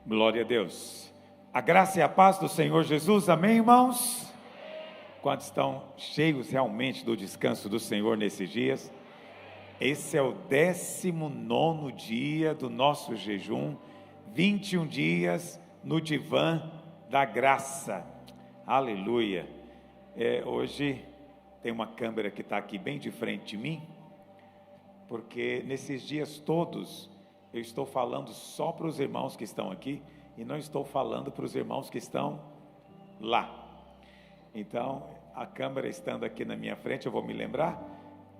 Glória a Deus. A graça e a paz do Senhor Jesus, amém, irmãos? Quantos estão cheios realmente do descanso do Senhor nesses dias? Esse é o 19º dia do nosso jejum, 21 dias no divã da graça. Aleluia. Hoje tem uma câmera que está aqui bem de frente de mim, porque nesses dias todos eu estou falando só para os irmãos que estão aqui e não estou falando para os irmãos que estão lá. Então, a câmera estando aqui na minha frente, eu vou me lembrar,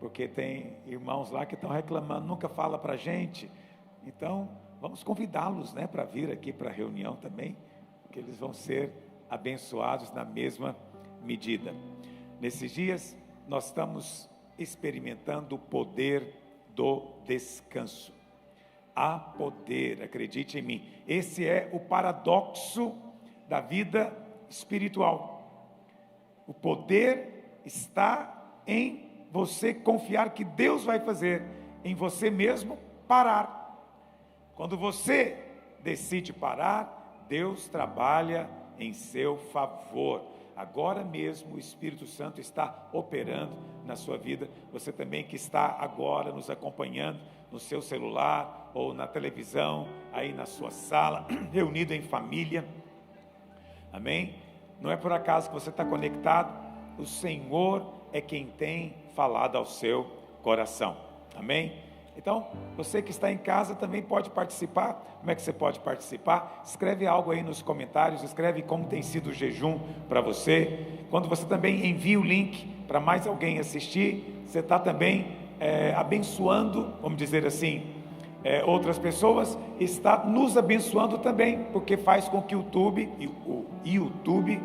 porque tem irmãos lá que estão reclamando, nunca fala para a gente. Então, vamos convidá-los, para vir aqui para a reunião também, que eles vão ser abençoados na mesma medida. Nesses dias, nós estamos experimentando o poder do descanso. Há poder, acredite em mim. Esse é o paradoxo da vida espiritual. O poder está em você confiar que Deus vai fazer, em você mesmo parar. Quando você decide parar, Deus trabalha em seu favor. Agora mesmo o Espírito Santo está operando na sua vida. Você também que está agora nos acompanhando no seu celular ou na televisão, aí na sua sala, reunido em família. Amém? Não é por acaso que você está conectado. O Senhor é quem tem falado ao seu coração. Amém? Então, você que está em casa também pode participar. Como é que você pode participar? Escreve algo aí nos comentários, escreve como tem sido o jejum para você. Quando você também envia o link para mais alguém assistir, você está também abençoando, vamos dizer assim, outras pessoas, está nos abençoando também, porque faz com que o YouTube,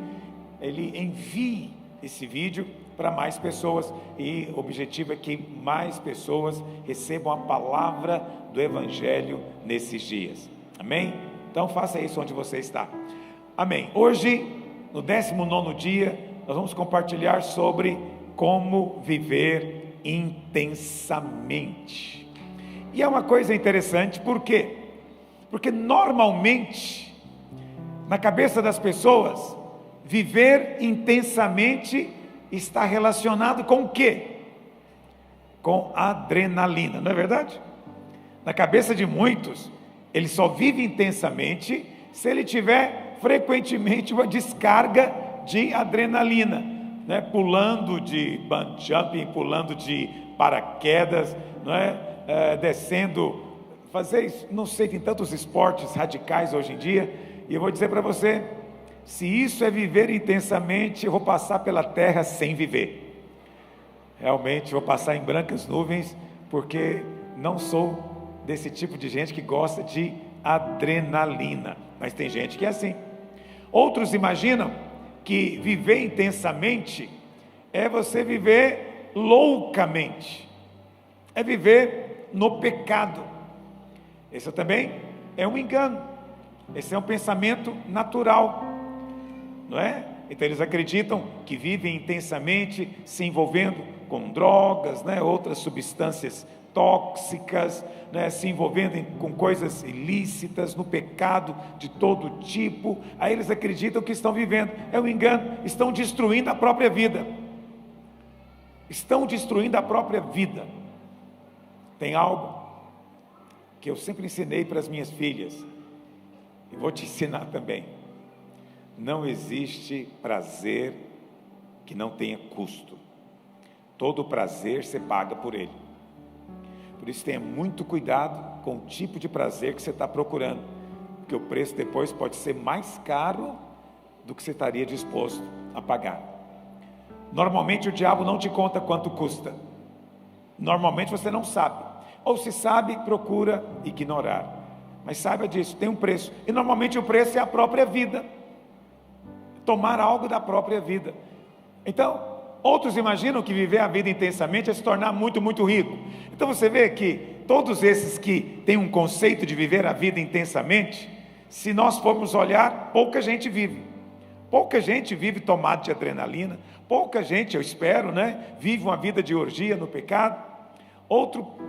ele envie esse vídeo para mais pessoas, e o objetivo é que mais pessoas recebam a palavra do Evangelho nesses dias, amém? Então faça isso onde você está, amém? Hoje, no 19º dia, nós vamos compartilhar sobre como viver intensamente, e é uma coisa interessante, por quê? Porque normalmente, na cabeça das pessoas, viver intensamente está relacionado com o quê? Com adrenalina, não é verdade? Na cabeça de muitos, ele só vive intensamente se ele tiver frequentemente uma descarga de adrenalina, pulando de bungee jumping, pulando de paraquedas, descendo, fazer isso, não sei, tem tantos esportes radicais hoje em dia, e eu vou dizer para você, se isso é viver intensamente, eu vou passar pela terra sem viver. Realmente vou passar em brancas nuvens, porque não sou desse tipo de gente que gosta de adrenalina. Mas tem gente que é assim. Outros imaginam que viver intensamente é você viver loucamente, é viver no pecado. Esse também é um engano. Esse é um pensamento natural, não é? Então eles acreditam que vivem intensamente se envolvendo com drogas, outras substâncias tóxicas, se envolvendo com coisas ilícitas, no pecado de todo tipo. Aí eles acreditam que estão vivendo, é um engano, estão destruindo a própria vida, Tem algo que eu sempre ensinei para as minhas filhas, e vou te ensinar também: não existe prazer que não tenha custo. Todo prazer você paga por ele. Por isso tenha muito cuidado com o tipo de prazer que você está procurando, porque o preço depois pode ser mais caro do que você estaria disposto a pagar. Normalmente o diabo não te conta quanto custa. Normalmente você não sabe, ou se sabe, procura ignorar. Mas saiba disso, tem um preço, e normalmente o preço é a própria vida. Tomar algo da própria vida. Então, outros imaginam que viver a vida intensamente é se tornar muito, muito rico. Então você vê que todos esses que têm um conceito de viver a vida intensamente, se nós formos olhar, pouca gente vive. Pouca gente vive tomado de adrenalina. Pouca gente, eu espero, vive uma vida de orgia no pecado.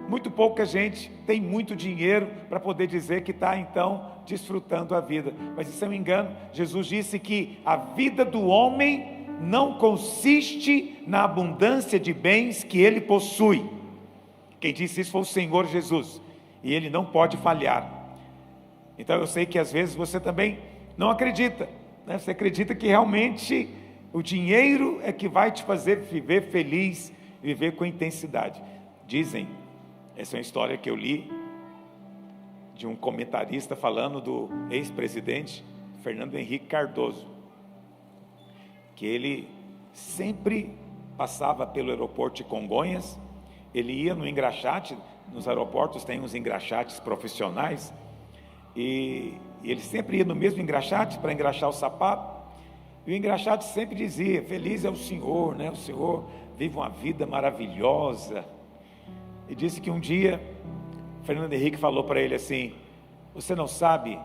Muito pouca gente tem muito dinheiro para poder dizer que está então desfrutando a vida, mas isso é um engano. Jesus disse que a vida do homem não consiste na abundância de bens que ele possui. Quem disse isso foi o Senhor Jesus, e ele não pode falhar. Então eu sei que às vezes você também não acredita, né? Você acredita que realmente o dinheiro é que vai te fazer viver feliz, viver com intensidade. Dizem, essa é uma história que eu li de um comentarista falando do ex-presidente Fernando Henrique Cardoso, que ele sempre passava pelo aeroporto de Congonhas, ele ia no engraxate, nos aeroportos tem uns engraxates profissionais, e ele sempre ia no mesmo engraxate para engraxar o sapato, e o engraxate sempre dizia: feliz é o senhor, né? O senhor vive uma vida maravilhosa. E disse que um dia Fernando Henrique falou para ele assim: você não sabe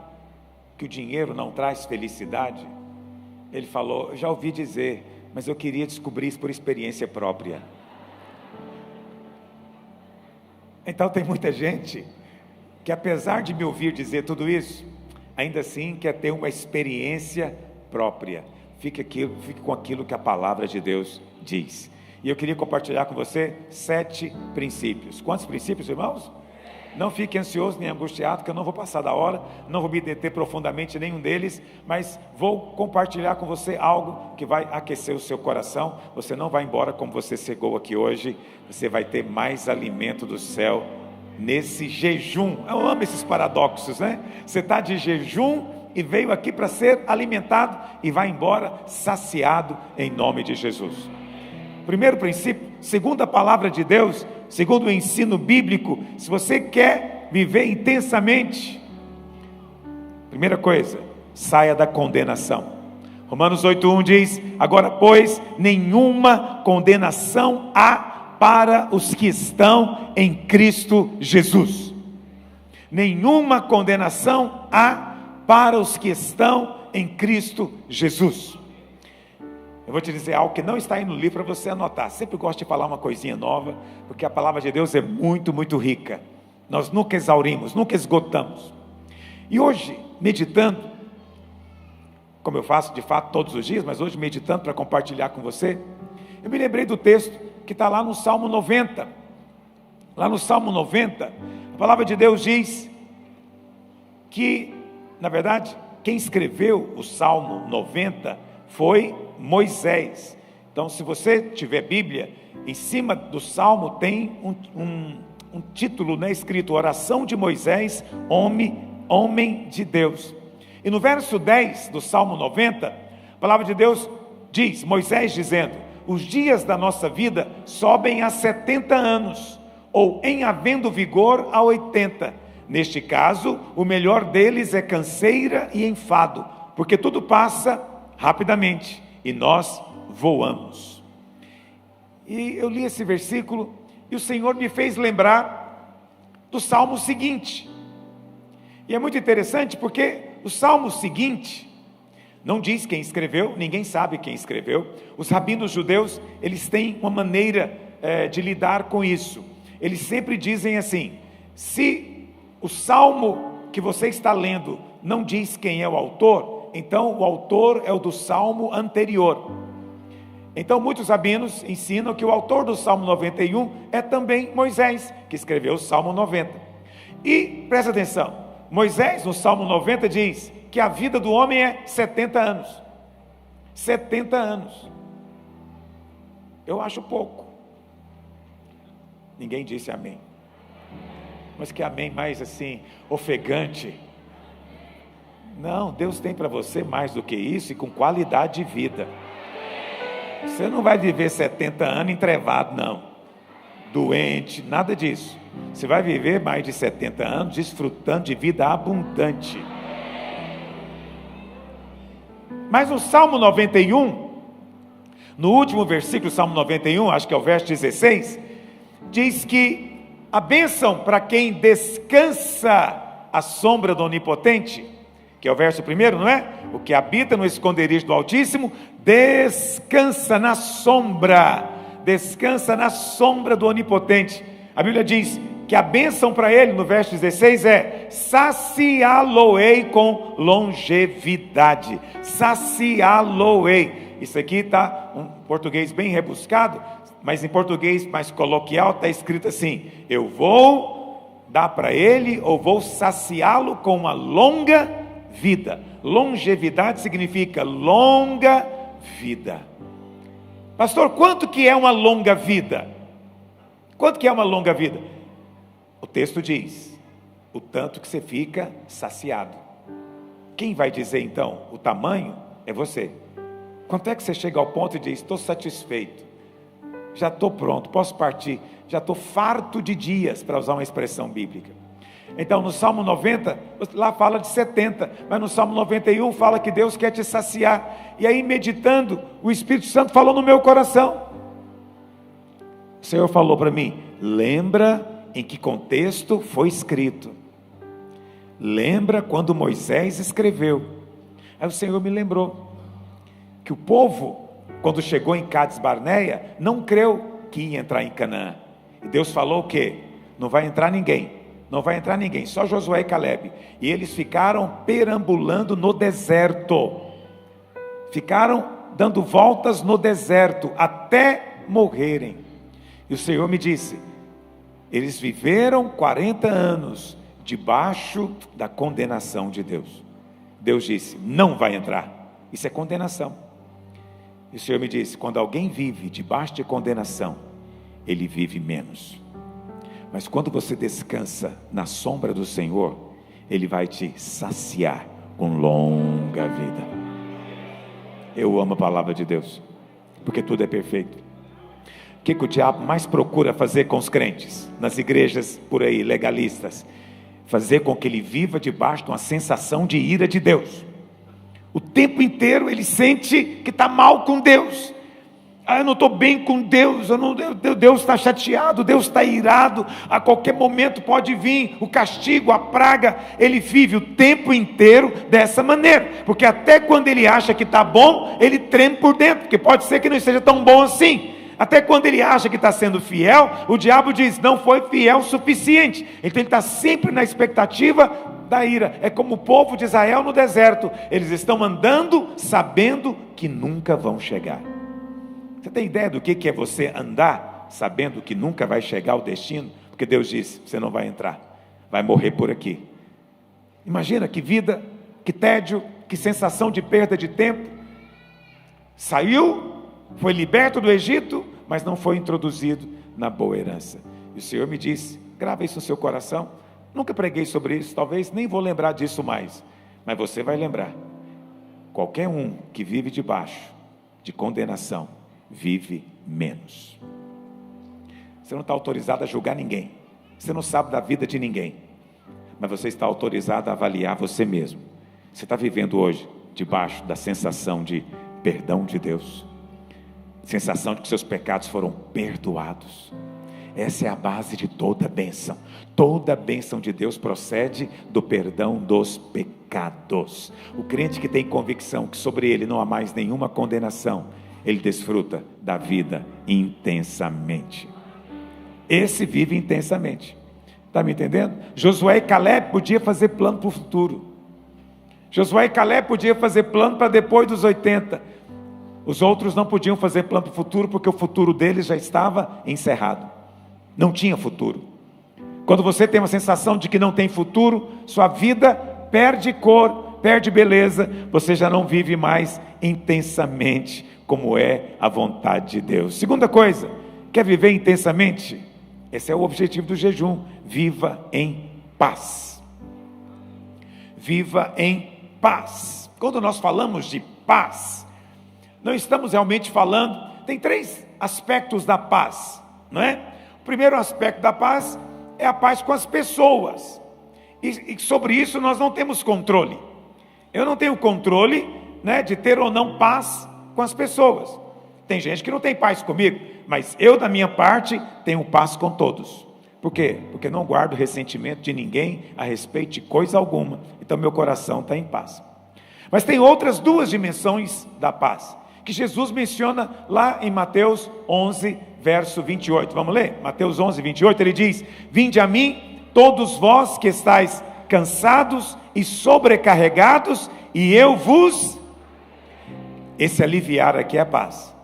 que o dinheiro não traz felicidade? Ele falou: eu já ouvi dizer, mas eu queria descobrir isso por experiência própria. Então tem muita gente que, apesar de me ouvir dizer tudo isso, ainda assim quer ter uma experiência própria. Fique com aquilo que a palavra de Deus diz. E eu queria compartilhar com você 7 princípios. Quantos princípios, irmãos? Não fique ansioso nem angustiado, que eu não vou passar da hora, não vou me deter profundamente em nenhum deles, mas vou compartilhar com você algo que vai aquecer o seu coração. Você não vai embora como você chegou aqui hoje, você vai ter mais alimento do céu nesse jejum. Eu amo esses paradoxos, né? Você está de jejum e veio aqui para ser alimentado e vai embora saciado em nome de Jesus. Primeiro princípio, segundo a palavra de Deus, segundo o ensino bíblico, se você quer viver intensamente, primeira coisa, saia da condenação. Romanos 8:1 diz: agora pois, nenhuma condenação há para os que estão em Cristo Jesus. Nenhuma condenação há para os que estão em Cristo Jesus. Eu vou te dizer algo que não está aí no livro para você anotar. Sempre gosto de falar uma coisinha nova, porque a palavra de Deus é muito, muito rica. Nós nunca exaurimos, nunca esgotamos. E hoje, meditando, como eu faço de fato todos os dias, mas hoje meditando para compartilhar com você, eu me lembrei do texto que está lá no Salmo 90. Lá no Salmo 90, a palavra de Deus diz que, na verdade, quem escreveu o Salmo 90 foi Moisés. Então, se você tiver Bíblia, em cima do Salmo tem um título, né, escrito: Oração de Moisés, homem de Deus. E no verso 10 do Salmo 90, a palavra de Deus diz, Moisés dizendo: os dias da nossa vida sobem a 70 anos, ou em havendo vigor a 80. Neste caso, o melhor deles é canseira e enfado, porque tudo passa rapidamente e nós voamos. E eu li esse versículo e o Senhor me fez lembrar do Salmo seguinte. E é muito interessante porque o Salmo seguinte não diz quem escreveu, ninguém sabe quem escreveu. Os rabinos judeus, eles têm uma maneira de lidar com isso. Eles sempre dizem assim: se o Salmo que você está lendo não diz quem é o autor, então o autor é o do Salmo anterior. Então muitos rabinos ensinam que o autor do Salmo 91 é também Moisés, que escreveu o Salmo 90. E presta atenção, Moisés no Salmo 90 diz que a vida do homem é 70 anos. 70 anos. Eu acho pouco. Ninguém disse amém. Mas que amém mais assim, ofegante. Não, Deus tem para você mais do que isso e com qualidade de vida. Você não vai viver 70 anos entrevado, não. Doente, nada disso. Você vai viver mais de 70 anos desfrutando de vida abundante. Mas no Salmo 91, no último versículo, Salmo 91, acho que é o verso 16, diz que a bênção para quem descansa à sombra do Onipotente, que é o verso primeiro, não é? O que habita no esconderijo do Altíssimo, descansa na sombra do Onipotente. A Bíblia diz que a bênção para ele, no verso 16, é: saciá-lo-ei com longevidade. Saciá-lo-ei. Isso aqui está um português bem rebuscado, mas em português mais coloquial está escrito assim: eu vou dar para ele, ou vou saciá-lo com uma longa vida. Longevidade significa longa vida. Pastor, quanto que é uma longa vida? Quanto que é uma longa vida? O texto diz: o tanto que você fica saciado. Quem vai dizer então o tamanho? É você. Quanto é que você chega ao ponto e diz: estou satisfeito, já estou pronto, posso partir, já estou farto de dias, para usar uma expressão bíblica. Então no Salmo 90, lá fala de 70, mas no Salmo 91 fala que Deus quer te saciar. E aí, meditando, o Espírito Santo falou no meu coração. O Senhor falou para mim: lembra em que contexto foi escrito. Lembra quando Moisés escreveu. Aí o Senhor me lembrou que o povo, quando chegou em Cades Barneia, não creu que ia entrar em Canaã. E Deus falou o quê? Não vai entrar ninguém, não vai entrar ninguém, só Josué e Caleb. E eles ficaram perambulando no deserto, ficaram dando voltas no deserto, até morrerem. E o Senhor me disse: eles viveram 40 anos debaixo da condenação de Deus. Deus disse: não vai entrar. Isso é condenação. E o Senhor me disse: quando alguém vive debaixo de condenação, ele vive menos. Mas quando você descansa na sombra do Senhor, Ele vai te saciar com longa vida. Eu amo a palavra de Deus, porque tudo é perfeito. O que o diabo mais procura fazer com os crentes, nas igrejas por aí, legalistas? Fazer com que ele viva debaixo de uma sensação de ira de Deus. O tempo inteiro ele sente que está mal com Deus. Eu não estou bem com Deus, Deus está chateado, Deus está irado, a qualquer momento pode vir o castigo, a praga. Ele vive o tempo inteiro dessa maneira, porque até quando ele acha que está bom, ele treme por dentro, porque pode ser que não esteja tão bom assim. Até quando ele acha que está sendo fiel, o diabo diz: não foi fiel o suficiente. Então ele está sempre na expectativa da ira. É como o povo de Israel no deserto, eles estão andando sabendo que nunca vão chegar. Você tem ideia do que é você andar sabendo que nunca vai chegar ao destino? Porque Deus disse: você não vai entrar, vai morrer por aqui. Imagina que vida, que tédio, que sensação de perda de tempo. Saiu, foi liberto do Egito, mas não foi introduzido na boa herança. E o Senhor me disse: grava isso no seu coração. Nunca preguei sobre isso, talvez nem vou lembrar disso mais, mas você vai lembrar. Qualquer um que vive debaixo de condenação vive menos. Você não está autorizado a julgar ninguém, você não sabe da vida de ninguém, mas você está autorizado a avaliar você mesmo. Você está vivendo hoje debaixo da sensação de perdão de Deus, sensação de que seus pecados foram perdoados. Essa é a base de toda bênção. Toda bênção de Deus procede do perdão dos pecados. O crente que tem convicção que sobre ele não há mais nenhuma condenação, ele desfruta da vida intensamente. Esse vive intensamente. Está me entendendo? Josué e Caleb podiam fazer plano para o futuro. Josué e Caleb podiam fazer plano para depois dos 80. Os outros não podiam fazer plano para o futuro, porque o futuro deles já estava encerrado. Não tinha futuro. Quando você tem uma sensação de que não tem futuro, sua vida perde cor, perde beleza, você já não vive mais intensamente como é a vontade de Deus. Segunda coisa, quer viver intensamente? Esse é o objetivo do jejum. Viva em paz. Viva em paz. Quando nós falamos de paz, não estamos realmente falando, tem 3 aspectos da paz, não é? O primeiro aspecto da paz é a paz com as pessoas, e sobre isso nós não temos controle. Eu não tenho controle, né, de ter ou não paz com as pessoas. Tem gente que não tem paz comigo, mas eu da minha parte tenho paz com todos. Por quê? Porque não guardo ressentimento de ninguém a respeito de coisa alguma, então meu coração está em paz. Mas tem outras 2 dimensões da paz, que Jesus menciona lá em Mateus 11, verso 28. Vamos ler? Mateus 11, 28, ele diz: vinde a mim, todos vós que estáis cansados e sobrecarregados, e eu vos... Esse aliviar aqui é a paz.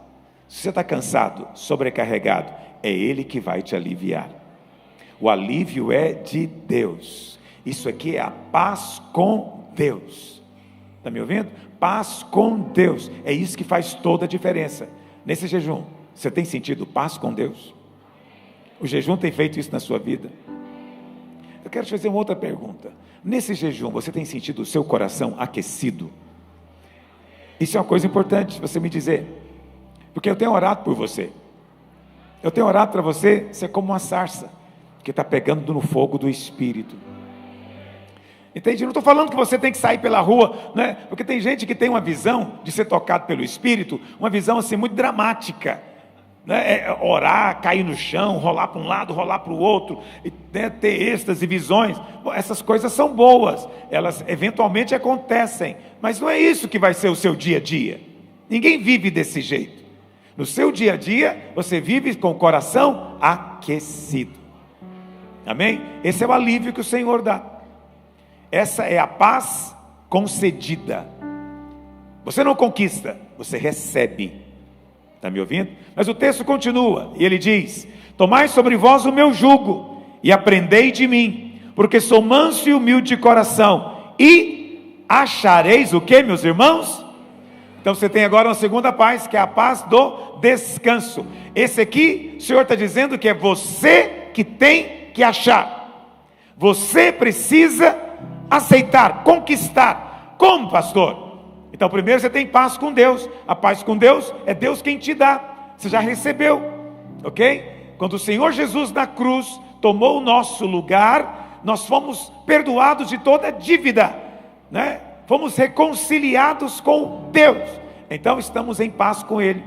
Se você está cansado, sobrecarregado, é Ele que vai te aliviar. O alívio é de Deus. Isso aqui é a paz com Deus. Está me ouvindo? Paz com Deus. É isso que faz toda a diferença. Nesse jejum, você tem sentido paz com Deus? O jejum tem feito isso na sua vida? Eu quero te fazer uma outra pergunta. Nesse jejum, você tem sentido o seu coração aquecido? Isso é uma coisa importante você me dizer, porque eu tenho orado por você. Eu tenho orado para você ser como uma sarça que está pegando no fogo do Espírito. Entende? Não estou falando que você tem que sair pela rua, né? Porque tem gente que tem uma visão de ser tocado pelo Espírito, uma visão assim muito dramática, né? Orar, cair no chão, rolar para um lado, rolar para o outro, né? Ter êxtase e visões. Bom, essas coisas são boas, elas eventualmente acontecem, mas não é isso que vai ser o seu dia a dia. Ninguém vive desse jeito. No seu dia a dia, você vive com o coração aquecido. Amém? Esse é o alívio que o Senhor dá. Essa é a paz concedida. Você não conquista, você recebe. Está me ouvindo? Mas o texto continua, e ele diz: tomai sobre vós o meu jugo, e aprendei de mim, porque sou manso e humilde de coração, e achareis o que, meus irmãos? Então você tem agora uma segunda paz, que é a paz do descanso. Esse aqui, o Senhor está dizendo que é você que tem que achar. Você precisa aceitar, conquistar. Como, pastor? Então primeiro você tem paz com Deus. A paz com Deus é Deus quem te dá. Você já recebeu, ok? Quando o Senhor Jesus na cruz tomou o nosso lugar, nós fomos perdoados de toda dívida, né? Fomos reconciliados com Deus. Então estamos em paz com Ele.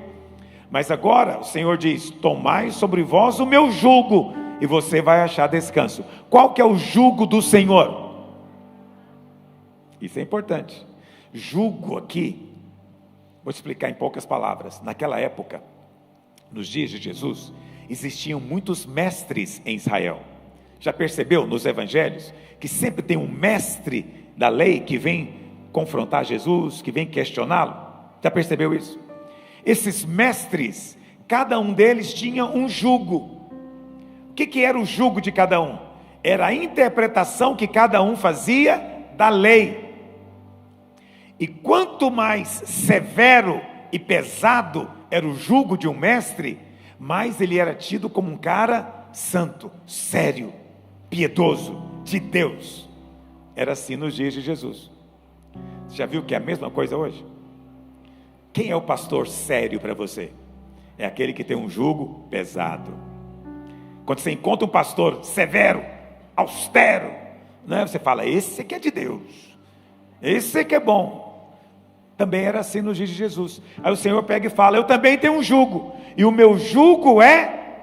Mas agora o Senhor diz: tomai sobre vós o meu jugo, e você vai achar descanso. Qual que é o jugo do Senhor? Isso é importante. Jugo aqui, vou explicar em poucas palavras. Naquela época, nos dias de Jesus, existiam muitos mestres em Israel. Já percebeu nos evangelhos que sempre tem um mestre da lei que vem confrontar Jesus, que vem questioná-lo? Já percebeu isso? Esses mestres, cada um deles tinha um jugo. O que era o jugo de cada um? Era a interpretação que cada um fazia da lei. E quanto mais severo e pesado era o jugo de um mestre, mais ele era tido como um cara santo, sério, piedoso, de Deus. Era assim nos dias de Jesus. Você já viu que é a mesma coisa hoje? Quem é o pastor sério para você? É aquele que tem um jugo pesado. Quando você encontra um pastor severo, austero, né? Você fala: esse aqui é de Deus, esse aqui é bom. Também era assim nos dias de Jesus. Aí o Senhor pega e fala: eu também tenho um jugo, e o meu jugo é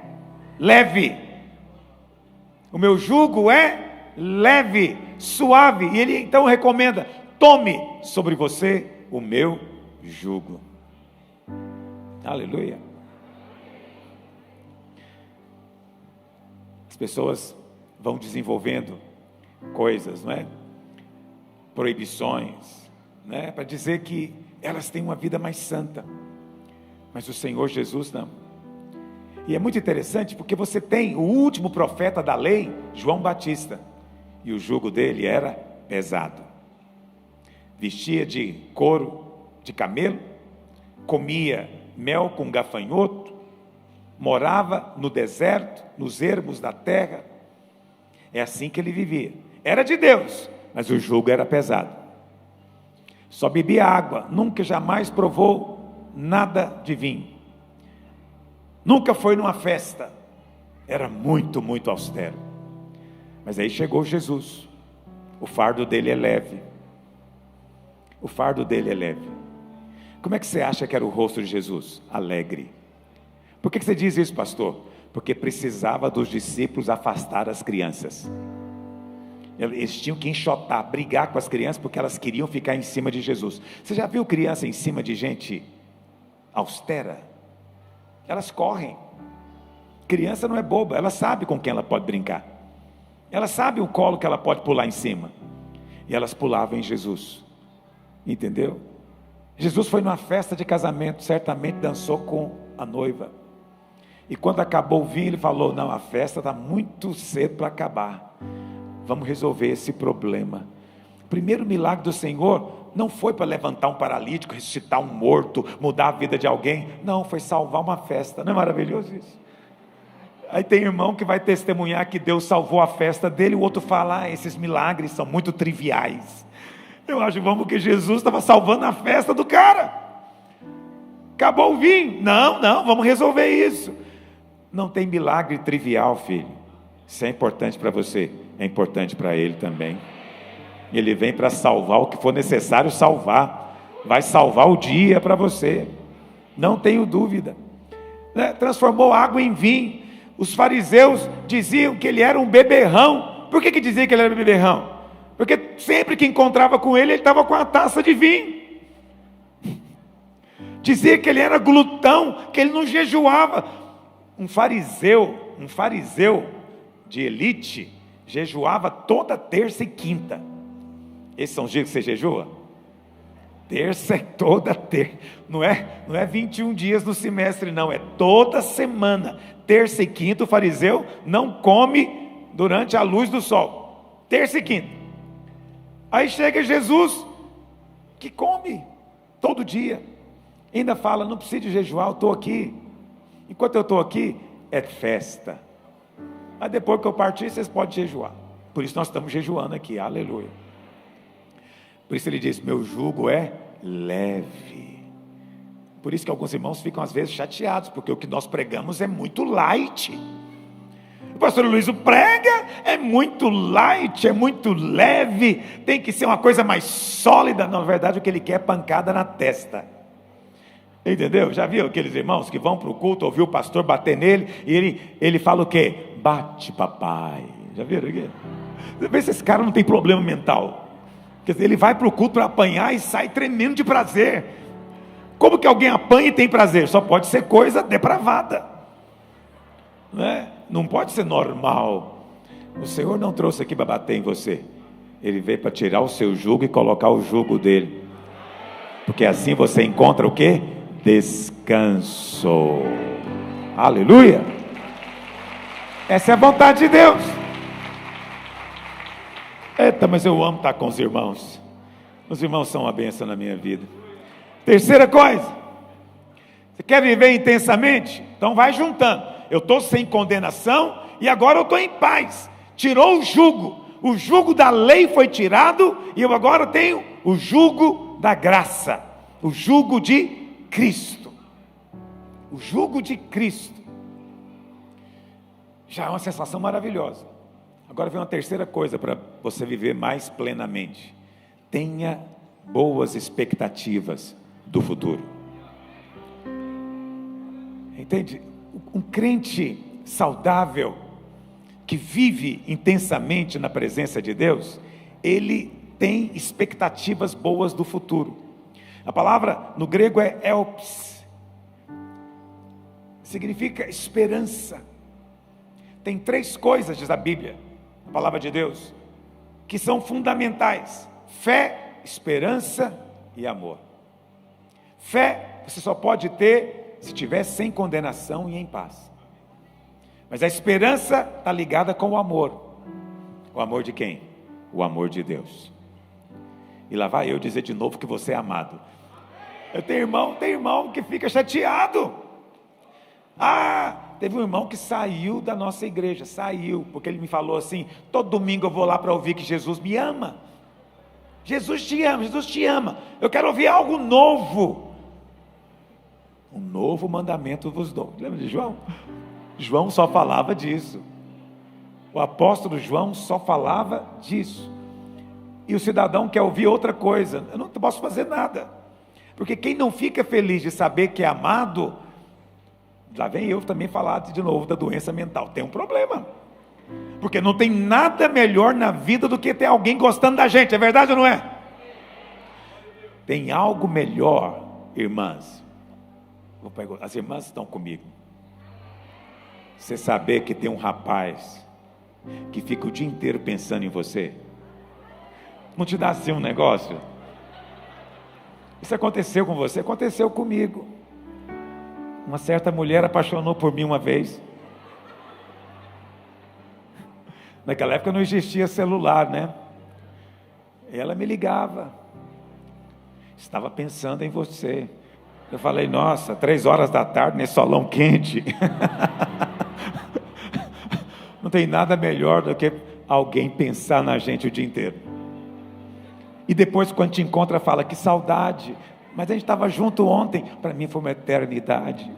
leve. O meu jugo é leve, suave. E ele então recomenda: tome sobre você o meu jugo. Aleluia. As pessoas vão desenvolvendo coisas, não é? Proibições, né? Para dizer que elas têm uma vida mais santa. Mas o Senhor Jesus não. E é muito interessante porque você tem o último profeta da lei, João Batista, e o jugo dele era pesado. Vestia de couro de camelo, comia mel com gafanhoto, morava no deserto, nos ermos da terra. É assim que ele vivia. Era de Deus, mas o jugo era pesado. Só bebia água, nunca jamais provou nada de vinho. Nunca foi numa festa. Era muito, muito austero. Mas aí chegou Jesus. O fardo dele é leve. O fardo dele é leve. Como é que você acha que era o rosto de Jesus? Alegre. Por que você diz isso, pastor? Porque precisava dos discípulos afastar as crianças. Eles tinham que enxotar, brigar com as crianças, porque elas queriam ficar em cima de Jesus. Você já viu criança em cima de gente austera. Elas correm. Criança não é boba, ela sabe com quem ela pode brincar. Ela sabe o colo que ela pode pular em cima. E elas pulavam em Jesus. Entendeu? Jesus foi numa festa de casamento, certamente dançou com a noiva. E quando acabou o vinho, ele falou: não, a festa está muito cedo para acabar. Vamos resolver esse problema. O primeiro milagre do Senhor não foi para levantar um paralítico, ressuscitar um morto, mudar a vida de alguém. Não, foi salvar uma festa. Não é maravilhoso isso? Aí tem irmão que vai testemunhar que Deus salvou a festa dele, o outro fala: esses milagres são muito triviais. Eu acho, vamos, que Jesus estava salvando a festa do cara. Acabou o vinho. Não, vamos resolver isso. Não tem milagre trivial, filho. Isso é importante para você, é importante para ele também. Ele vem para salvar o que for necessário salvar. Vai salvar o dia para você, não tenho dúvida, né? Transformou água em vinho. Os fariseus diziam que ele era um beberrão. Por que dizia que ele era beberrão? Porque sempre que encontrava com ele estava com a taça de vinho. Dizia que ele era glutão, que ele não jejuava. Um fariseu de elite jejuava toda terça e quinta. Esses são os dias que você jejua? Terça e toda terça. Não é 21 dias no semestre, não. É toda semana. Terça e quinta o fariseu não come durante a luz do sol. Terça e quinta. Aí chega Jesus, que come todo dia. Ainda fala: não precisa de jejuar, eu estou aqui. Enquanto eu estou aqui, é festa. Mas depois que eu partir, vocês podem jejuar. Por isso nós estamos jejuando aqui, aleluia. Por isso ele diz: meu jugo é leve. Por isso que alguns irmãos ficam às vezes chateados, porque o que nós pregamos é muito light. O pastor Luiz prega, é muito light, é muito leve, tem que ser uma coisa mais sólida. Na verdade, o que ele quer é pancada na testa. Entendeu? Já viu aqueles irmãos que vão para o culto, ouvir o pastor bater nele, e ele fala o quê? Bate, papai. Já viram aqui? Você vê se esse cara não tem problema mental. Quer dizer, ele vai para o culto para apanhar e sai tremendo de prazer. Como que alguém apanha e tem prazer? Só pode ser coisa depravada, né? Não pode ser normal. O Senhor não trouxe aqui para bater em você. Ele veio para tirar o seu jugo e colocar o jugo dele. Porque assim você encontra o quê? Descanso. Aleluia. Essa é a vontade de Deus. Eita, mas eu amo estar com os irmãos. Os irmãos são uma bênção na minha vida. Terceira coisa, você quer viver intensamente? Então vai juntando. Eu estou sem condenação e agora eu estou em paz. Tirou o jugo da lei foi tirado, e eu agora tenho o jugo da graça, o jugo de Cristo. O jugo de Cristo já é uma sensação maravilhosa. Agora vem uma terceira coisa para você viver mais plenamente: tenha boas expectativas do futuro. Entende? Um crente saudável, que vive intensamente na presença de Deus, ele tem expectativas boas do futuro. A palavra no grego é elpis, significa esperança. Tem três coisas, diz a Bíblia, a palavra de Deus, que são fundamentais: fé, esperança e amor. Fé você só pode ter se estiver sem condenação e em paz. Mas a esperança está ligada com o amor. O amor de quem? O amor de Deus. E lá vai eu dizer de novo que você é amado. Eu tenho irmão que fica chateado. Teve um irmão que saiu da nossa igreja, porque ele me falou assim: todo domingo eu vou lá para ouvir que Jesus me ama. Jesus te ama, Jesus te ama. Eu quero ouvir algo novo. Um novo mandamento vos dou. Lembra de João? João só falava disso. O apóstolo João só falava disso. E o cidadão quer ouvir outra coisa. Eu não posso fazer nada. Porque quem não fica feliz de saber que é amado, lá vem eu também falar de novo da doença mental. Tem um problema. Porque não tem nada melhor na vida do que ter alguém gostando da gente. É verdade ou não é? Tem algo melhor, irmãs, Vou perguntar, as irmãs estão comigo. Você saber que tem um rapaz que fica o dia inteiro pensando em você, não te dá assim um negócio? Isso aconteceu com você? Aconteceu comigo. Uma certa mulher apaixonou por mim uma vez. Naquela época não existia celular, né? Ela me ligava. Estava pensando em você. Eu falei, nossa, 3 horas da tarde, nesse solão quente. Não tem nada melhor do que alguém pensar na gente o dia inteiro. E depois, quando te encontra, fala, que saudade. Mas a gente estava junto ontem. Para mim foi uma eternidade.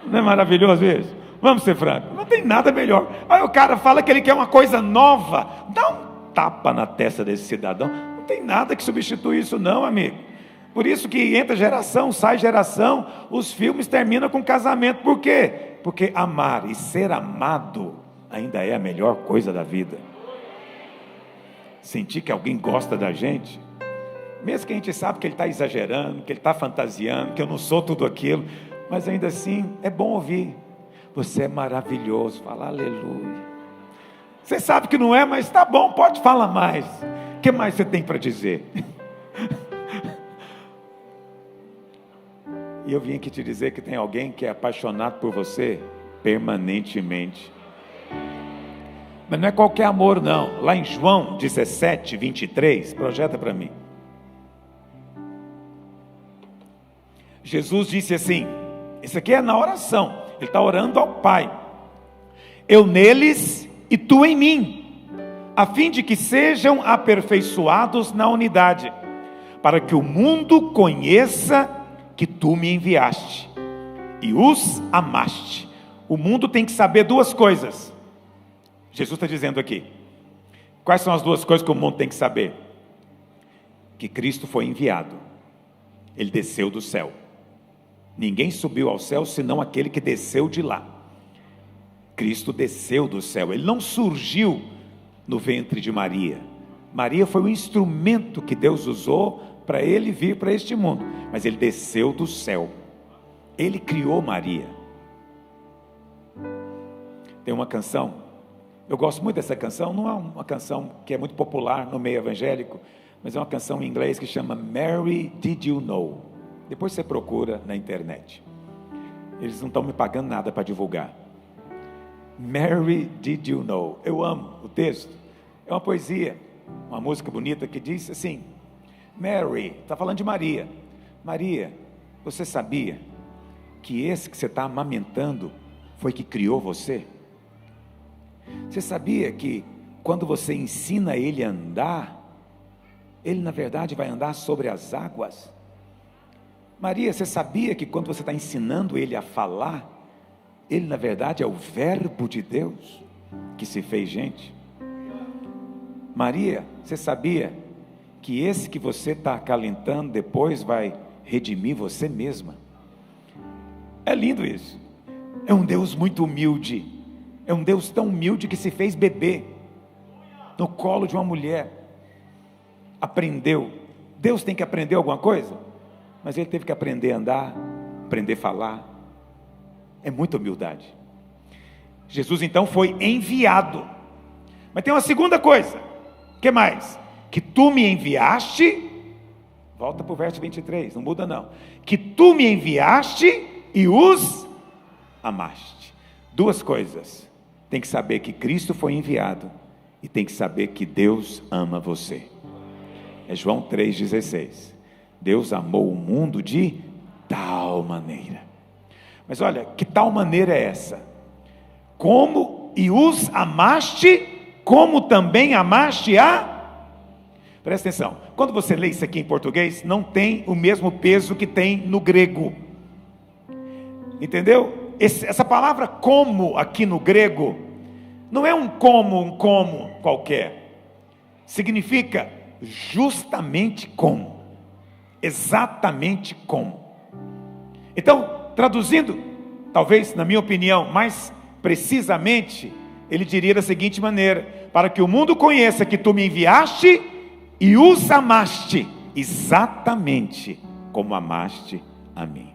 Não é maravilhoso isso? Vamos ser francos, não tem nada melhor. Aí o cara fala que ele quer uma coisa nova. Dá um tapa na testa desse cidadão. Não tem nada que substitui isso não, amigo. Por isso que entra geração, sai geração. Os filmes terminam com casamento. Por quê? Porque amar e ser amado ainda é a melhor coisa da vida. Sentir que alguém gosta da gente, mesmo que a gente sabe que ele está exagerando, que ele está fantasiando, que eu não sou tudo aquilo, mas ainda assim é bom ouvir. Você é maravilhoso, fala aleluia. Você sabe que não é, mas está bom, pode falar mais. O que mais você tem para dizer? E eu vim aqui te dizer que tem alguém que é apaixonado por você permanentemente. Mas não é qualquer amor não. Lá em João 17, 23, projeta para mim. Jesus disse assim, isso aqui é na oração, ele está orando ao Pai. Eu neles e tu em mim, a fim de que sejam aperfeiçoados na unidade, para que o mundo conheça que tu me enviaste e os amaste. O mundo tem que saber 2 coisas. Jesus está dizendo aqui. Quais são as 2 coisas que o mundo tem que saber? Que Cristo foi enviado. Ele desceu do céu. Ninguém subiu ao céu senão aquele que desceu de lá. Cristo desceu do céu. Ele não surgiu no ventre de Maria. Maria foi o instrumento que Deus usou para ele vir para este mundo. Mas ele desceu do céu. Ele criou Maria. Tem uma canção, eu gosto muito dessa canção, não é uma canção que é muito popular no meio evangélico, mas é uma canção em inglês que chama Mary Did You Know? Depois você procura na internet. Eles não estão me pagando nada para divulgar. Mary Did You Know? Eu amo o texto. É uma poesia, uma música bonita que diz assim, Mary, está falando de Maria. Maria, você sabia que esse que você está amamentando foi que criou você? Você sabia que quando você ensina ele a andar, ele na verdade vai andar sobre as águas? Maria, você sabia que quando você está ensinando ele a falar, ele na verdade é o verbo de Deus que se fez gente? Maria, você sabia que esse que você está acalentando depois vai redimir você mesma? É lindo isso. É um Deus muito humilde. É um Deus tão humilde que se fez bebê no colo de uma mulher. Aprendeu. Deus tem que aprender alguma coisa? Mas ele teve que aprender a andar, aprender a falar. É muita humildade. Jesus então foi enviado. Mas tem uma segunda coisa. O que mais? Que tu me enviaste. Volta para o verso 23, não muda não. Que tu me enviaste e os amaste. 2 coisas. Tem que saber que Cristo foi enviado e tem que saber que Deus ama você. É João 3,16. Deus amou o mundo de tal maneira. Mas olha, que tal maneira é essa? Como e os amaste, como também amaste a... Presta atenção, quando você lê isso aqui em português, não tem o mesmo peso que tem no grego. Entendeu? Essa palavra como aqui no grego, não é um como qualquer. Significa justamente como. Exatamente como. Então, traduzindo, talvez na minha opinião, mais precisamente, ele diria da seguinte maneira: para que o mundo conheça que tu me enviaste e os amaste, exatamente como amaste a mim.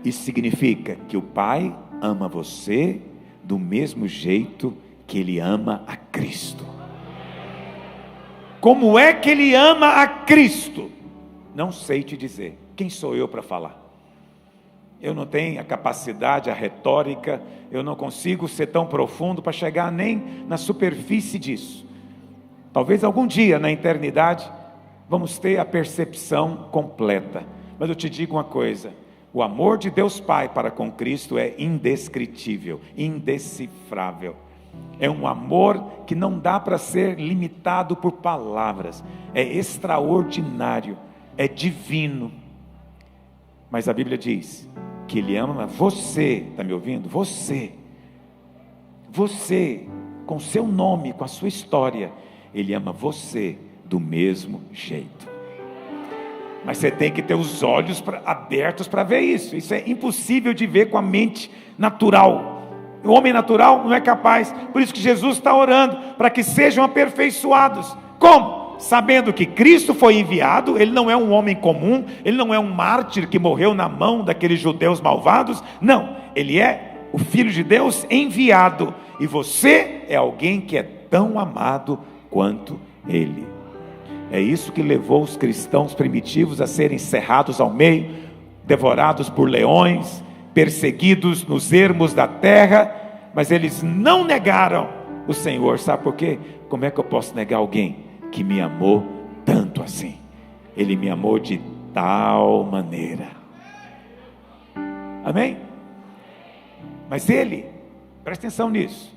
Isso significa que o Pai ama você do mesmo jeito que Ele ama a Cristo. Como é que Ele ama a Cristo? Não sei te dizer. Quem sou eu para falar? Eu não tenho a capacidade, a retórica, eu não consigo ser tão profundo para chegar nem na superfície disso. Talvez algum dia na eternidade vamos ter a percepção completa. Mas eu te digo uma coisa: o amor de Deus Pai para com Cristo é indescritível, indecifrável. É um amor que não dá para ser limitado por palavras. É extraordinário, é divino. Mas a Bíblia diz que Ele ama você, está me ouvindo? Você, com seu nome, com a sua história, Ele ama você do mesmo jeito. Mas você tem que ter os olhos abertos para ver isso. Isso é impossível de ver com a mente natural. O homem natural não é capaz. Por isso que Jesus está orando para que sejam aperfeiçoados. Como? Sabendo que Cristo foi enviado. Ele não é um homem comum, ele não é um mártir que morreu na mão daqueles judeus malvados. Não, ele é o Filho de Deus enviado. E você é alguém que é tão amado quanto Ele. É isso que levou os cristãos primitivos a serem cerrados ao meio, devorados por leões, perseguidos nos ermos da terra, mas eles não negaram o Senhor. Sabe por quê? Como é que eu posso negar alguém que me amou tanto assim? Ele me amou de tal maneira. Amém? Mas Ele, presta atenção nisso,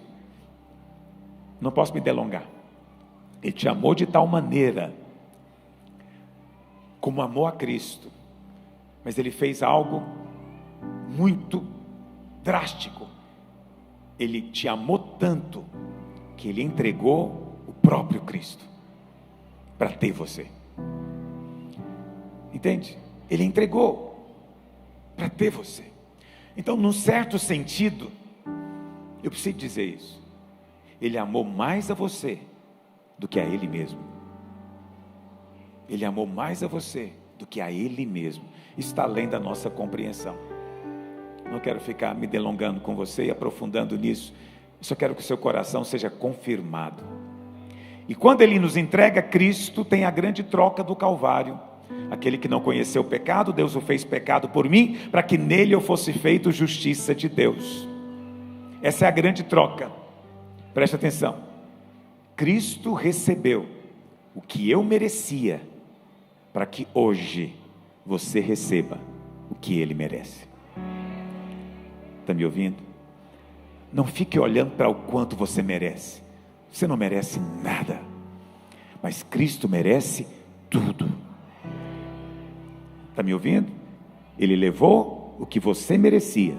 não posso me delongar. Ele te amou de tal maneira, como amou a Cristo, mas Ele fez algo muito drástico. Ele te amou tanto, que Ele entregou o próprio Cristo, para ter você. Entende? Ele entregou, para ter você. Então, num certo sentido, eu preciso dizer isso, Ele amou mais a você, do que a Ele mesmo. Ele amou mais a você do que a Ele mesmo. Isso está além da nossa compreensão. Não quero ficar me delongando com você e aprofundando nisso. Eu só quero que o seu coração seja confirmado. E quando Ele nos entrega Cristo, tem a grande troca do Calvário. Aquele que não conheceu o pecado, Deus o fez pecado por mim, para que nele eu fosse feito justiça de Deus. Essa é a grande troca. Preste atenção. Cristo recebeu o que eu merecia, para que hoje você receba o que Ele merece. Está me ouvindo? Não fique olhando para o quanto você merece. Você não merece nada, mas Cristo merece tudo. Está me ouvindo? Ele levou o que você merecia,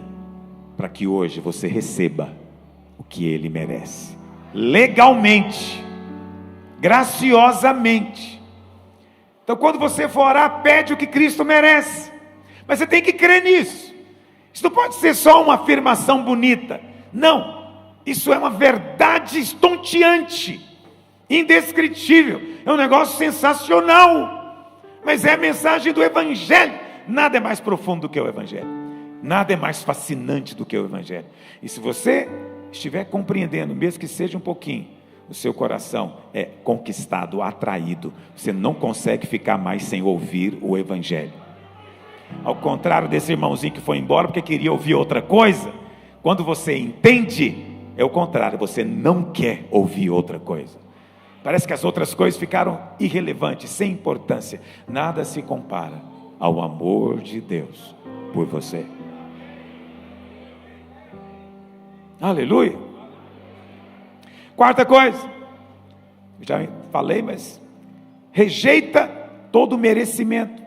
para que hoje você receba o que Ele merece. Legalmente, graciosamente. Então, quando você for orar, pede o que Cristo merece, mas você tem que crer nisso. Isso não pode ser só uma afirmação bonita, não, isso é uma verdade estonteante, indescritível, é um negócio sensacional, mas é a mensagem do Evangelho. Nada é mais profundo do que o Evangelho, nada é mais fascinante do que o Evangelho. E se você estiver compreendendo, mesmo que seja um pouquinho, o seu coração é conquistado, atraído. Você não consegue ficar mais sem ouvir o Evangelho. Ao contrário desse irmãozinho que foi embora porque queria ouvir outra coisa, quando você entende, é o contrário, você não quer ouvir outra coisa. Parece que as outras coisas ficaram irrelevantes, sem importância. Nada se compara ao amor de Deus por você. Aleluia. Quarta coisa, já falei, mas rejeita todo merecimento.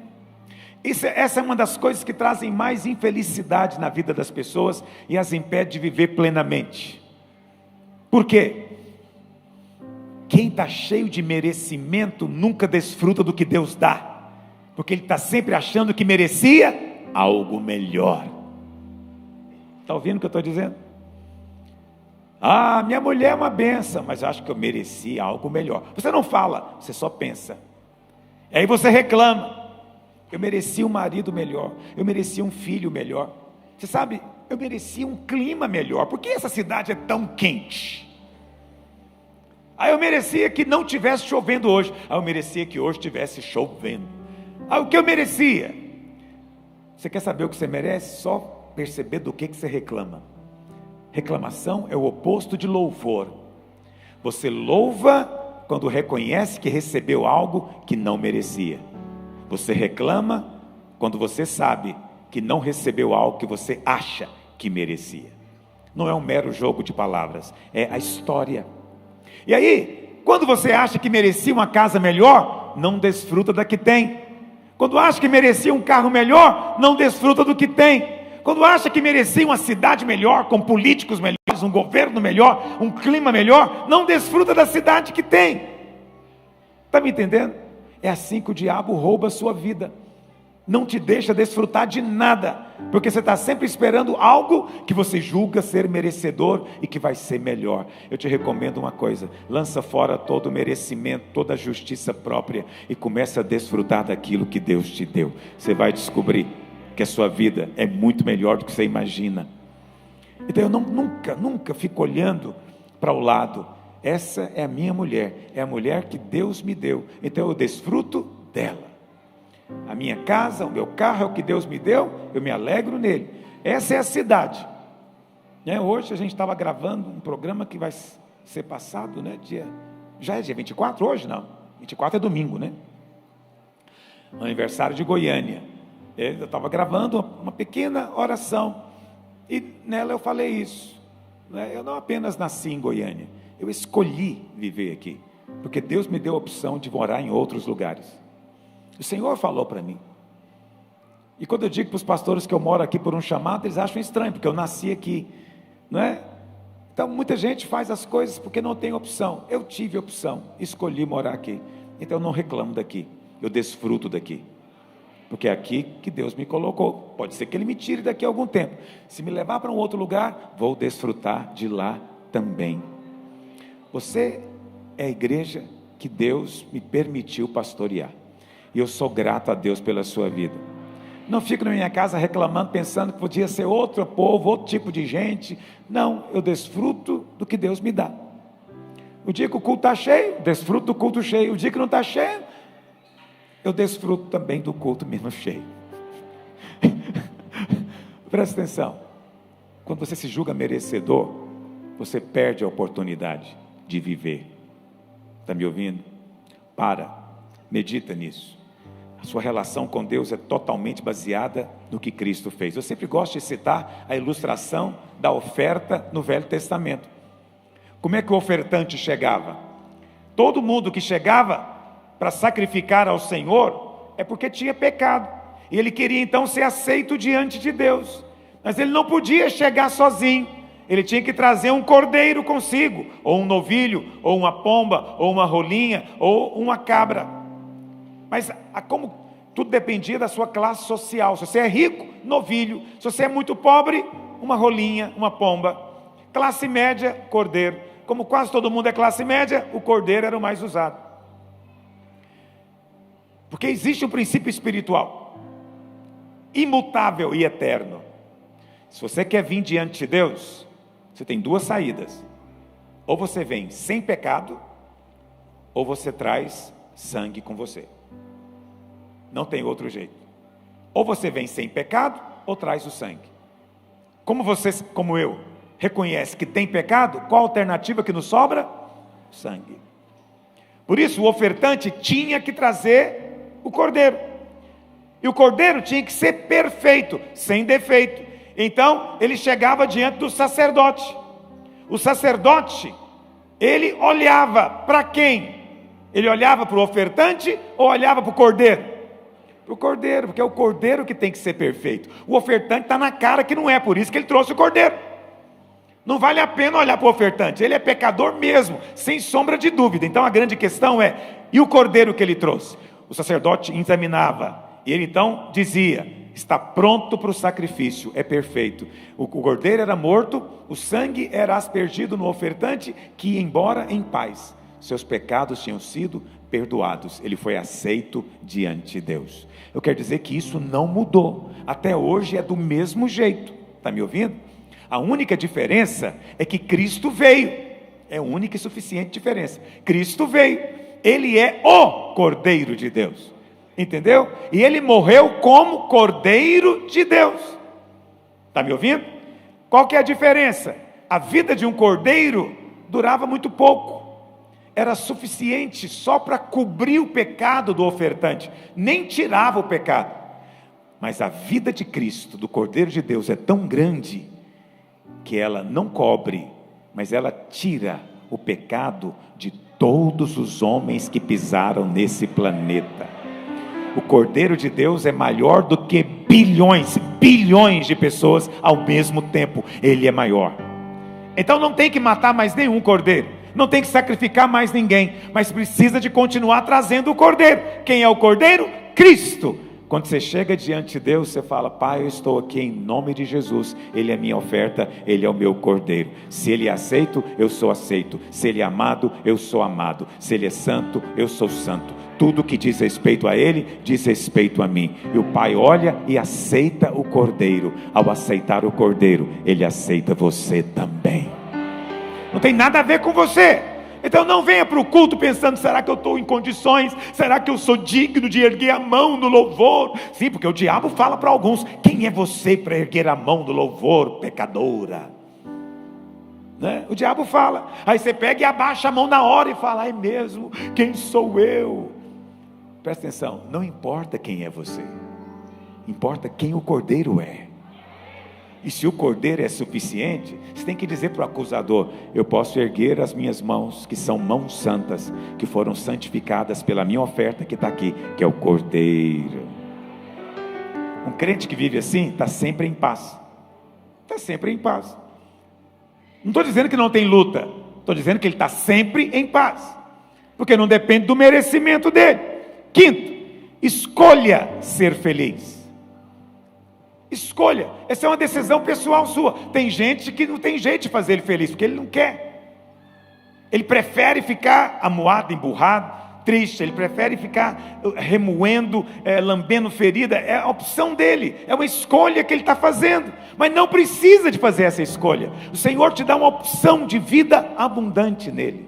Essa é uma das coisas que trazem mais infelicidade na vida das pessoas e as impede de viver plenamente. Por quê? Quem está cheio de merecimento nunca desfruta do que Deus dá, porque ele está sempre achando que merecia algo melhor. Está ouvindo o que eu estou dizendo? Ah, minha mulher é uma bênção, mas eu acho que eu mereci algo melhor. Você não fala, você só pensa. E aí você reclama. Eu mereci um marido melhor, eu mereci um filho melhor. Você sabe, eu merecia um clima melhor. Por que essa cidade é tão quente? Aí eu merecia que não tivesse chovendo hoje. Aí eu merecia que hoje tivesse chovendo. Aí o que eu merecia? Você quer saber o que você merece? Só perceber do que você reclama. Reclamação é o oposto de louvor. Você louva quando reconhece que recebeu algo que não merecia. Você reclama quando você sabe que não recebeu algo que você acha que merecia. Não é um mero jogo de palavras, é a história. E aí, quando você acha que merecia uma casa melhor, não desfruta da que tem. Quando acha que merecia um carro melhor, não desfruta do que tem. Quando acha que merecia uma cidade melhor, com políticos melhores, um governo melhor, um clima melhor, não desfruta da cidade que tem. Está me entendendo? É assim que o diabo rouba a sua vida. Não te deixa desfrutar de nada, porque você está sempre esperando algo que você julga ser merecedor e que vai ser melhor. Eu te recomendo uma coisa: lança fora todo o merecimento, toda a justiça própria e começa a desfrutar daquilo que Deus te deu. Você vai descobrir que a sua vida é muito melhor do que você imagina. Então eu nunca fico olhando para o lado. Essa é a minha mulher, é a mulher que Deus me deu, então eu desfruto dela. A minha casa, o meu carro é o que Deus me deu, eu me alegro nele. Essa é a cidade. Hoje a gente estava gravando um programa que vai ser passado, já é dia 24 hoje? Não, 24 é domingo, aniversário de Goiânia. Eu estava gravando uma pequena oração, e nela eu falei isso, eu não apenas nasci em Goiânia, eu escolhi viver aqui, porque Deus me deu a opção de morar em outros lugares. O Senhor falou para mim. E quando eu digo para os pastores que eu moro aqui por um chamado, eles acham estranho, porque eu nasci aqui, Então muita gente faz as coisas porque não tem opção. Eu tive opção, escolhi morar aqui, então eu não reclamo daqui, eu desfruto daqui, porque é aqui que Deus me colocou. Pode ser que Ele me tire daqui a algum tempo. Se me levar para um outro lugar, vou desfrutar de lá também. Você é a igreja que Deus me permitiu pastorear, e eu sou grato a Deus pela sua vida. Não fico na minha casa reclamando, pensando que podia ser outro povo, outro tipo de gente. Não, eu desfruto do que Deus me dá. O dia que o culto está cheio, desfruto do culto cheio. O dia que não está cheio, eu desfruto também do culto mesmo cheio. Presta atenção. Quando você se julga merecedor, você perde a oportunidade de viver. Está me ouvindo? Medita nisso. A sua relação com Deus é totalmente baseada no que Cristo fez. Eu sempre gosto de citar a ilustração da oferta no Velho Testamento. Como é que o ofertante chegava? Todo mundo que chegava para sacrificar ao Senhor é porque tinha pecado, e ele queria então ser aceito diante de Deus, mas ele não podia chegar sozinho. Ele tinha que trazer um cordeiro consigo, ou um novilho, ou uma pomba, ou uma rolinha, ou uma cabra. Mas como tudo dependia da sua classe social. Se você é rico, novilho. Se você é muito pobre, uma rolinha, uma pomba. Classe média, cordeiro. Como quase todo mundo é classe média, o cordeiro era o mais usado. Porque existe um princípio espiritual imutável e eterno. Se você quer vir diante de Deus, você tem duas saídas: ou você vem sem pecado, ou você traz sangue com você. Não tem outro jeito. Ou você vem sem pecado, ou traz o sangue. Como você, como eu, reconhece que tem pecado, qual a alternativa que nos sobra? Sangue. Por isso o ofertante tinha que trazer o cordeiro, e o cordeiro tinha que ser perfeito, sem defeito. Então ele chegava diante do sacerdote. O sacerdote, ele olhava para quem? Ele olhava para o ofertante ou olhava para o cordeiro? Para o cordeiro, porque é o cordeiro que tem que ser perfeito. O ofertante está na cara que não é, por isso que ele trouxe o cordeiro. Não vale a pena olhar para o ofertante, ele é pecador mesmo, sem sombra de dúvida. Então a grande questão é, e o cordeiro que ele trouxe? O sacerdote examinava, e ele então dizia: está pronto para o sacrifício, é perfeito. O cordeiro era morto, o sangue era aspergido no ofertante, que ia embora em paz. Seus pecados tinham sido perdoados, ele foi aceito diante de Deus. Eu quero dizer que isso não mudou, até hoje é do mesmo jeito. Está me ouvindo? A única diferença é que Cristo veio. É a única e suficiente diferença. Cristo veio. Ele é o Cordeiro de Deus. Entendeu? E ele morreu como Cordeiro de Deus. Está me ouvindo? Qual que é a diferença? A vida de um cordeiro durava muito pouco. Era suficiente só para cobrir o pecado do ofertante. Nem tirava o pecado. Mas a vida de Cristo, do Cordeiro de Deus, é tão grande que ela não cobre, mas ela tira o pecado de todos os homens que pisaram nesse planeta. O Cordeiro de Deus é maior do que bilhões de pessoas ao mesmo tempo. Ele é maior. Então não tem que matar mais nenhum cordeiro, não tem que sacrificar mais ninguém, mas precisa de continuar trazendo o cordeiro. Quem é o cordeiro? Cristo. Quando você chega diante de Deus, você fala: Pai, eu estou aqui em nome de Jesus, Ele é a minha oferta, Ele é o meu cordeiro. Se Ele é aceito, eu sou aceito. Se Ele é amado, eu sou amado. Se Ele é santo, eu sou santo. Tudo que diz respeito a Ele, diz respeito a mim. E o Pai olha e aceita o cordeiro. Ao aceitar o cordeiro, Ele aceita você também. Não tem nada a ver com você. Então não venha para o culto pensando: será que eu estou em condições? Será que eu sou digno de erguer a mão no louvor? Sim, porque o diabo fala para alguns: quem é você para erguer a mão no louvor, pecadora? Né? O diabo fala. Aí você pega e abaixa a mão na hora e fala: é mesmo, quem sou eu? Presta atenção, não importa quem é você, importa quem o cordeiro é. E se o cordeiro é suficiente, você tem que dizer para o acusador: eu posso erguer as minhas mãos, que são mãos santas, que foram santificadas pela minha oferta que está aqui, que é o cordeiro. Um crente que vive assim, está sempre em paz. Está sempre em paz. Não estou dizendo que não tem luta, estou dizendo que ele está sempre em paz, porque não depende do merecimento dele. Quinto, escolha ser feliz. Escolha, essa é uma decisão pessoal sua. Tem gente que não tem jeito de fazer ele feliz, porque ele não quer. Ele prefere ficar amuado, emburrado, triste. Ele prefere ficar remoendo, lambendo ferida. É a opção dele, é uma escolha que ele está fazendo. Mas não precisa de fazer essa escolha. O Senhor te dá uma opção de vida abundante nele.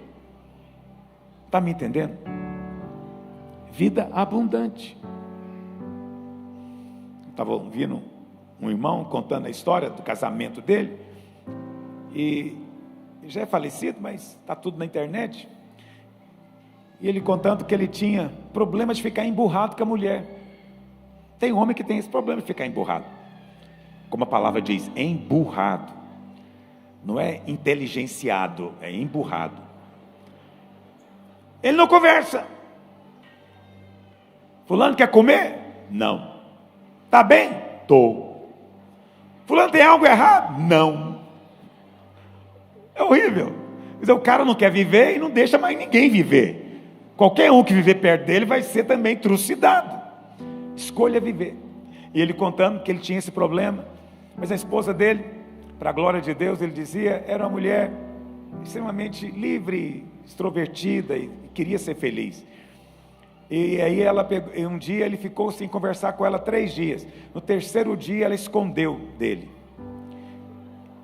Está me entendendo? Vida abundante. Estava ouvindo um irmão contando a história do casamento dele, e já é falecido, mas está tudo na internet, e ele contando que ele tinha problema de ficar emburrado com a mulher. Tem homem que tem esse problema de ficar emburrado, como a palavra diz, emburrado, não é inteligenciado, é emburrado. Ele não conversa. Fulano quer comer? Não. Está bem? Estou. Fulano tem algo errado? Não. É horrível. O cara não quer viver e não deixa mais ninguém viver. Qualquer um que viver perto dele vai ser também trucidado. Escolha viver. E ele contando que ele tinha esse problema, mas a esposa dele, para a glória de Deus, ele dizia, era uma mulher extremamente livre, extrovertida e queria ser feliz. E aí um dia ele ficou sem conversar com ela 3 dias. No terceiro dia ela escondeu dele.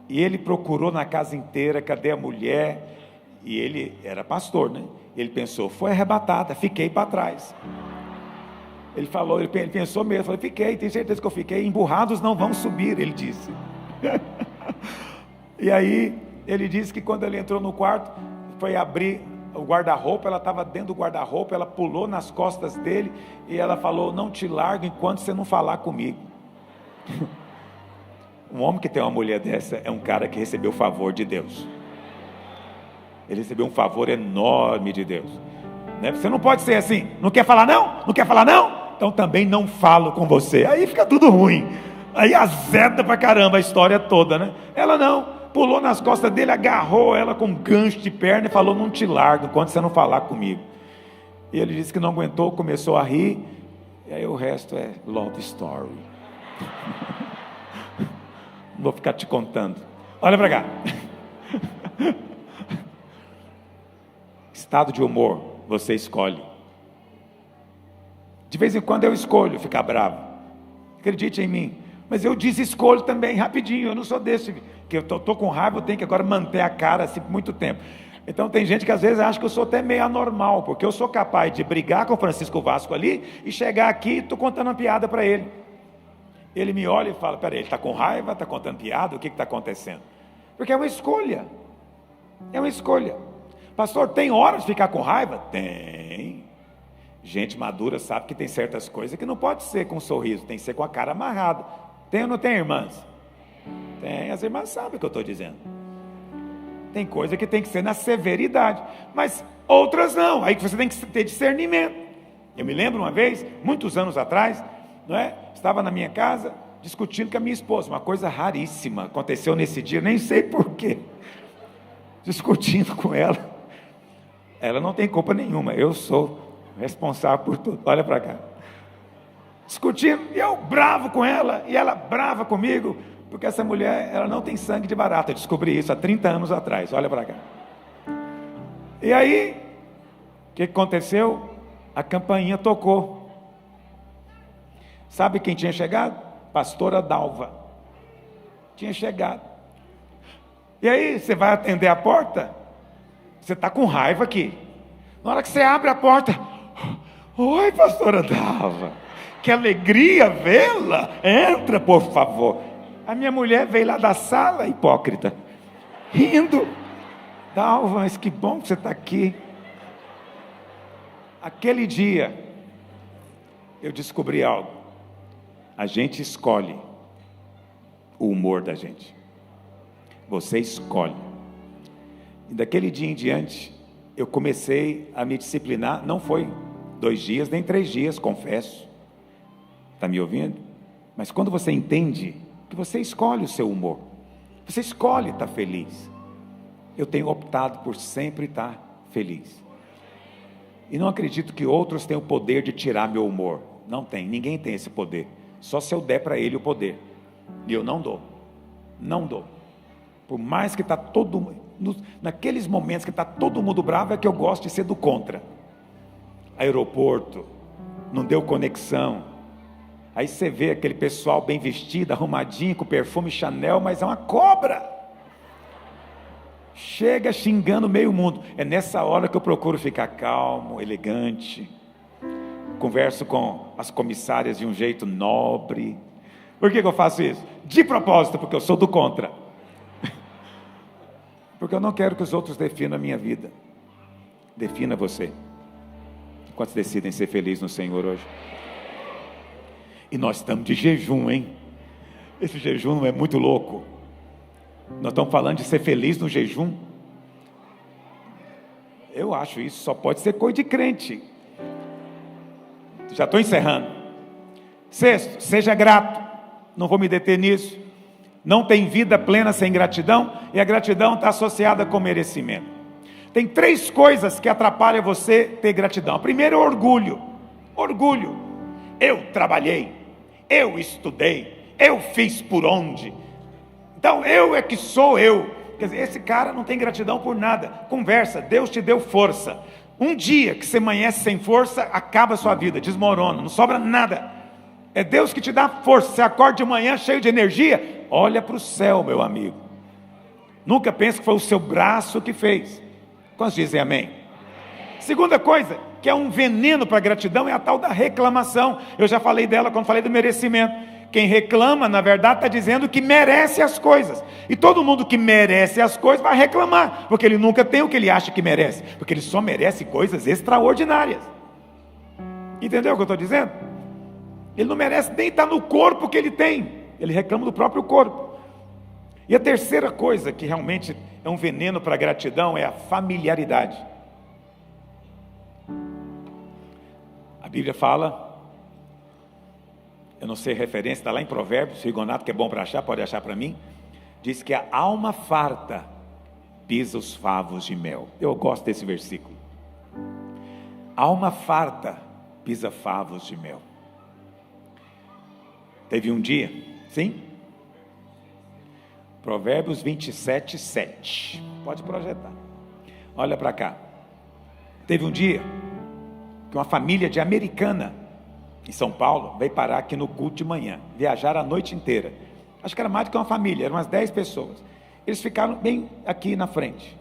E ele procurou na casa inteira, cadê a mulher? E ele era pastor, né? Ele pensou, foi arrebatada, fiquei para trás. Ele falou, ele pensou mesmo, falou, fiquei, tem certeza que eu fiquei. Emburrados não vão subir, ele disse. E aí ele disse que quando ele entrou no quarto, foi abrir o guarda-roupa, ela estava dentro do guarda-roupa, ela pulou nas costas dele e ela falou, não te largo enquanto você não falar comigo. Um homem que tem uma mulher dessa é um cara que recebeu o favor de Deus. Ele recebeu um favor enorme de Deus, né? Você não pode ser assim, não quer falar não? Não quer falar não? Então também não falo com você, aí fica tudo ruim, aí azeda pra caramba a história toda, né? Ela não, pulou nas costas dele, agarrou ela com um gancho de perna e falou, não te largo enquanto você não falar comigo. E ele disse que não aguentou, começou a rir, e aí o resto é love story. Não vou ficar te contando. Olha para cá. Estado de humor, você escolhe. De vez em quando eu escolho ficar bravo. Acredite em mim, Mas eu desescolho também, rapidinho. Eu não sou desse, que eu tô com raiva, eu tenho que agora manter a cara assim por muito tempo. Então tem gente que às vezes acha que eu sou até meio anormal, porque eu sou capaz de brigar com o Francisco Vasco ali, e chegar aqui e estou contando uma piada para ele. Ele me olha e fala, peraí, ele está com raiva, está contando piada, o que está acontecendo? Porque é uma escolha. É uma escolha. Pastor, tem hora de ficar com raiva? Tem. Gente madura sabe que tem certas coisas que não pode ser com um sorriso, tem que ser com a cara amarrada. Tem ou não tem, irmãs? Tem, as irmãs sabem o que eu estou dizendo. Tem coisa que tem que ser na severidade, mas outras não. Aí você tem que ter discernimento. Eu me lembro uma vez, muitos anos atrás, não é? Estava na minha casa discutindo com a minha esposa, uma coisa raríssima aconteceu nesse dia, nem sei porquê. Discutindo com ela. Ela não tem culpa nenhuma, eu sou responsável por tudo. Olha para cá. Discutindo, e eu bravo com ela, e ela brava comigo, porque essa mulher, ela não tem sangue de barata. Eu descobri isso há 30 anos atrás, olha para cá. E aí, o que aconteceu? A campainha tocou. Sabe quem tinha chegado? Pastora Dalva. Tinha chegado. E aí, você vai atender a porta? Você está com raiva aqui. Na hora que você abre a porta, oi, pastora Dalva, que alegria vê-la, entra por favor. A minha mulher veio lá da sala, hipócrita, rindo. Dalva, mas que bom que você está aqui. Aquele dia, eu descobri algo. A gente escolhe o humor da gente. Você escolhe. E daquele dia em diante, eu comecei a me disciplinar. Não foi 2 dias, nem 3 dias, confesso. Está me ouvindo? Mas quando você entende que você escolhe o seu humor, você escolhe estar feliz. Eu tenho optado por sempre estar feliz. E não acredito que outros tenham o poder de tirar meu humor. Não tem, ninguém tem esse poder. Só se eu der para ele o poder. E eu não dou. Não dou. Por mais que está todo mundo, naqueles momentos que está todo mundo bravo, é que eu gosto de ser do contra. Aeroporto, não deu conexão. Aí você vê aquele pessoal bem vestido, arrumadinho, com perfume Chanel, mas é uma cobra. Chega xingando meio mundo. É nessa hora que eu procuro ficar calmo, elegante. Converso com as comissárias de um jeito nobre. Por que eu faço isso? De propósito, porque eu sou do contra. Porque eu não quero que os outros definam a minha vida. Defina você. Quantos decidem ser felizes no Senhor hoje? E nós estamos de jejum, hein? Esse jejum não é muito louco? Nós estamos falando de ser feliz no jejum. Eu acho isso só pode ser coisa de crente. Já estou encerrando. 6, seja grato. Não vou me deter nisso. Não tem vida plena sem gratidão, e a gratidão está associada com merecimento. Tem 3 coisas que atrapalham você ter gratidão. Primeiro, orgulho. Orgulho. Eu trabalhei, eu estudei, eu fiz por onde. Então eu é que sou eu. Quer dizer, esse cara não tem gratidão por nada. Conversa, Deus te deu força. Um dia que você amanhece sem força, acaba a sua vida, desmorona, não sobra nada. É Deus que te dá força. Você acorda de manhã cheio de energia, olha para o céu, meu amigo. Nunca pense que foi o seu braço que fez. Quantos dizem amém? Segunda coisa, que é um veneno para a gratidão, é a tal da reclamação. Eu já falei dela quando falei do merecimento. Quem reclama, na verdade, está dizendo que merece as coisas. E todo mundo que merece as coisas vai reclamar, porque ele nunca tem o que ele acha que merece, porque ele só merece coisas extraordinárias. Entendeu o que eu estou dizendo? Ele não merece nem estar no corpo que ele tem. Ele reclama do próprio corpo. E a terceira coisa que realmente é um veneno para a gratidão é a familiaridade. A Bíblia fala, eu não sei a referência, está lá em Provérbios, se o Rigonato que é bom para achar, pode achar para mim. Diz que a alma farta pisa os favos de mel. Eu gosto desse versículo. A alma farta pisa favos de mel. Teve um dia, sim? Provérbios 27, 7. Pode projetar. Olha para cá. Teve um dia que uma família de Americana em São Paulo, veio parar aqui no culto de manhã, viajaram a noite inteira, acho que era mais do que uma família, eram umas 10 pessoas, eles ficaram bem aqui na frente,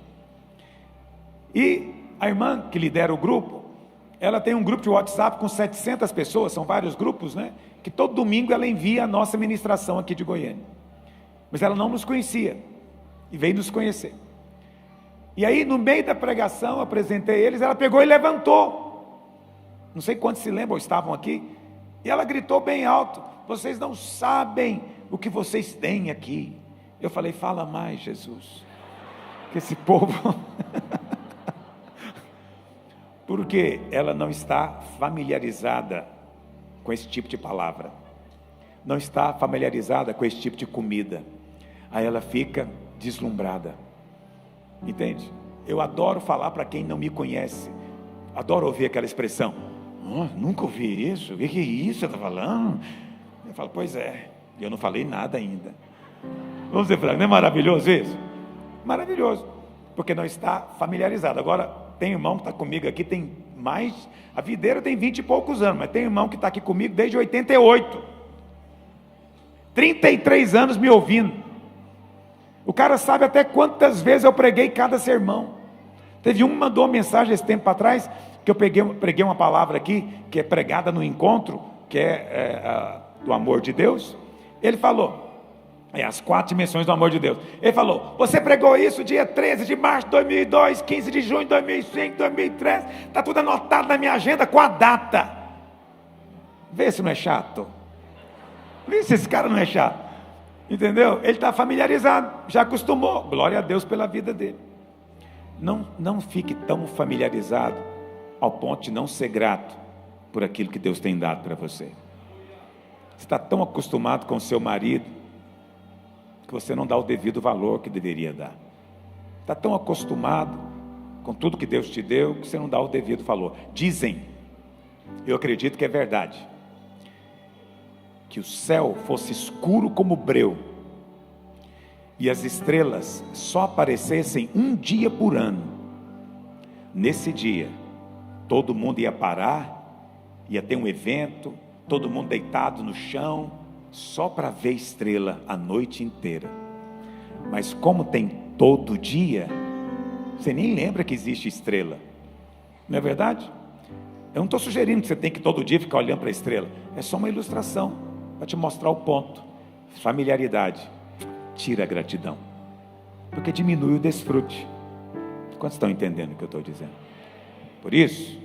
e a irmã que lidera o grupo, ela tem um grupo de WhatsApp com 700 pessoas, são vários grupos, né, que todo domingo ela envia a nossa ministração aqui de Goiânia, mas ela não nos conhecia, e veio nos conhecer, e aí no meio da pregação, eu apresentei eles, ela pegou e levantou, não sei quantos se lembram, estavam aqui, e ela gritou bem alto, vocês não sabem o que vocês têm aqui. Eu falei, fala mais, Jesus, que esse povo, porque ela não está familiarizada com esse tipo de palavra, não está familiarizada com esse tipo de comida, aí ela fica deslumbrada, entende? Eu adoro falar para quem não me conhece, adoro ouvir aquela expressão, nunca ouvi isso, o que é isso que você está falando? Eu falo, pois é, eu não falei nada ainda. Vamos ser francos, não é maravilhoso isso? Maravilhoso, porque não está familiarizado. Agora, tem irmão que está comigo aqui, tem mais, a videira tem 20 e poucos anos, mas tem irmão que está aqui comigo desde 88, 33 anos me ouvindo, o cara sabe até quantas vezes eu preguei cada sermão. Teve um que mandou uma mensagem esse tempo atrás, que eu preguei uma palavra aqui, que é pregada no encontro, que é do amor de Deus. Ele falou, as 4 dimensões do amor de Deus. Ele falou, você pregou isso dia 13 de março de 2002, 15 de junho de 2005, 2003, está tudo anotado na minha agenda com a data. Vê se não é chato, vê se esse cara não é chato, entendeu? Ele está familiarizado, já acostumou, glória a Deus pela vida dele. Não fique tão familiarizado ao ponto de não ser grato por aquilo que Deus tem dado para você. Você está tão acostumado com o seu marido, que você não dá o devido valor que deveria dar. Está tão acostumado com tudo que Deus te deu, que você não dá o devido valor. Dizem, eu acredito que é verdade, que o céu fosse escuro como breu, e as estrelas só aparecessem um dia por ano. Nesse dia, todo mundo ia parar, ia ter um evento, todo mundo deitado no chão, só para ver estrela a noite inteira. Mas como tem todo dia, você nem lembra que existe estrela, não é verdade? Eu não estou sugerindo que você tem que todo dia ficar olhando para a estrela, é só uma ilustração, para te mostrar o ponto. Familiaridade tira a gratidão, porque diminui o desfrute. Quantos estão entendendo o que eu estou dizendo? Por isso,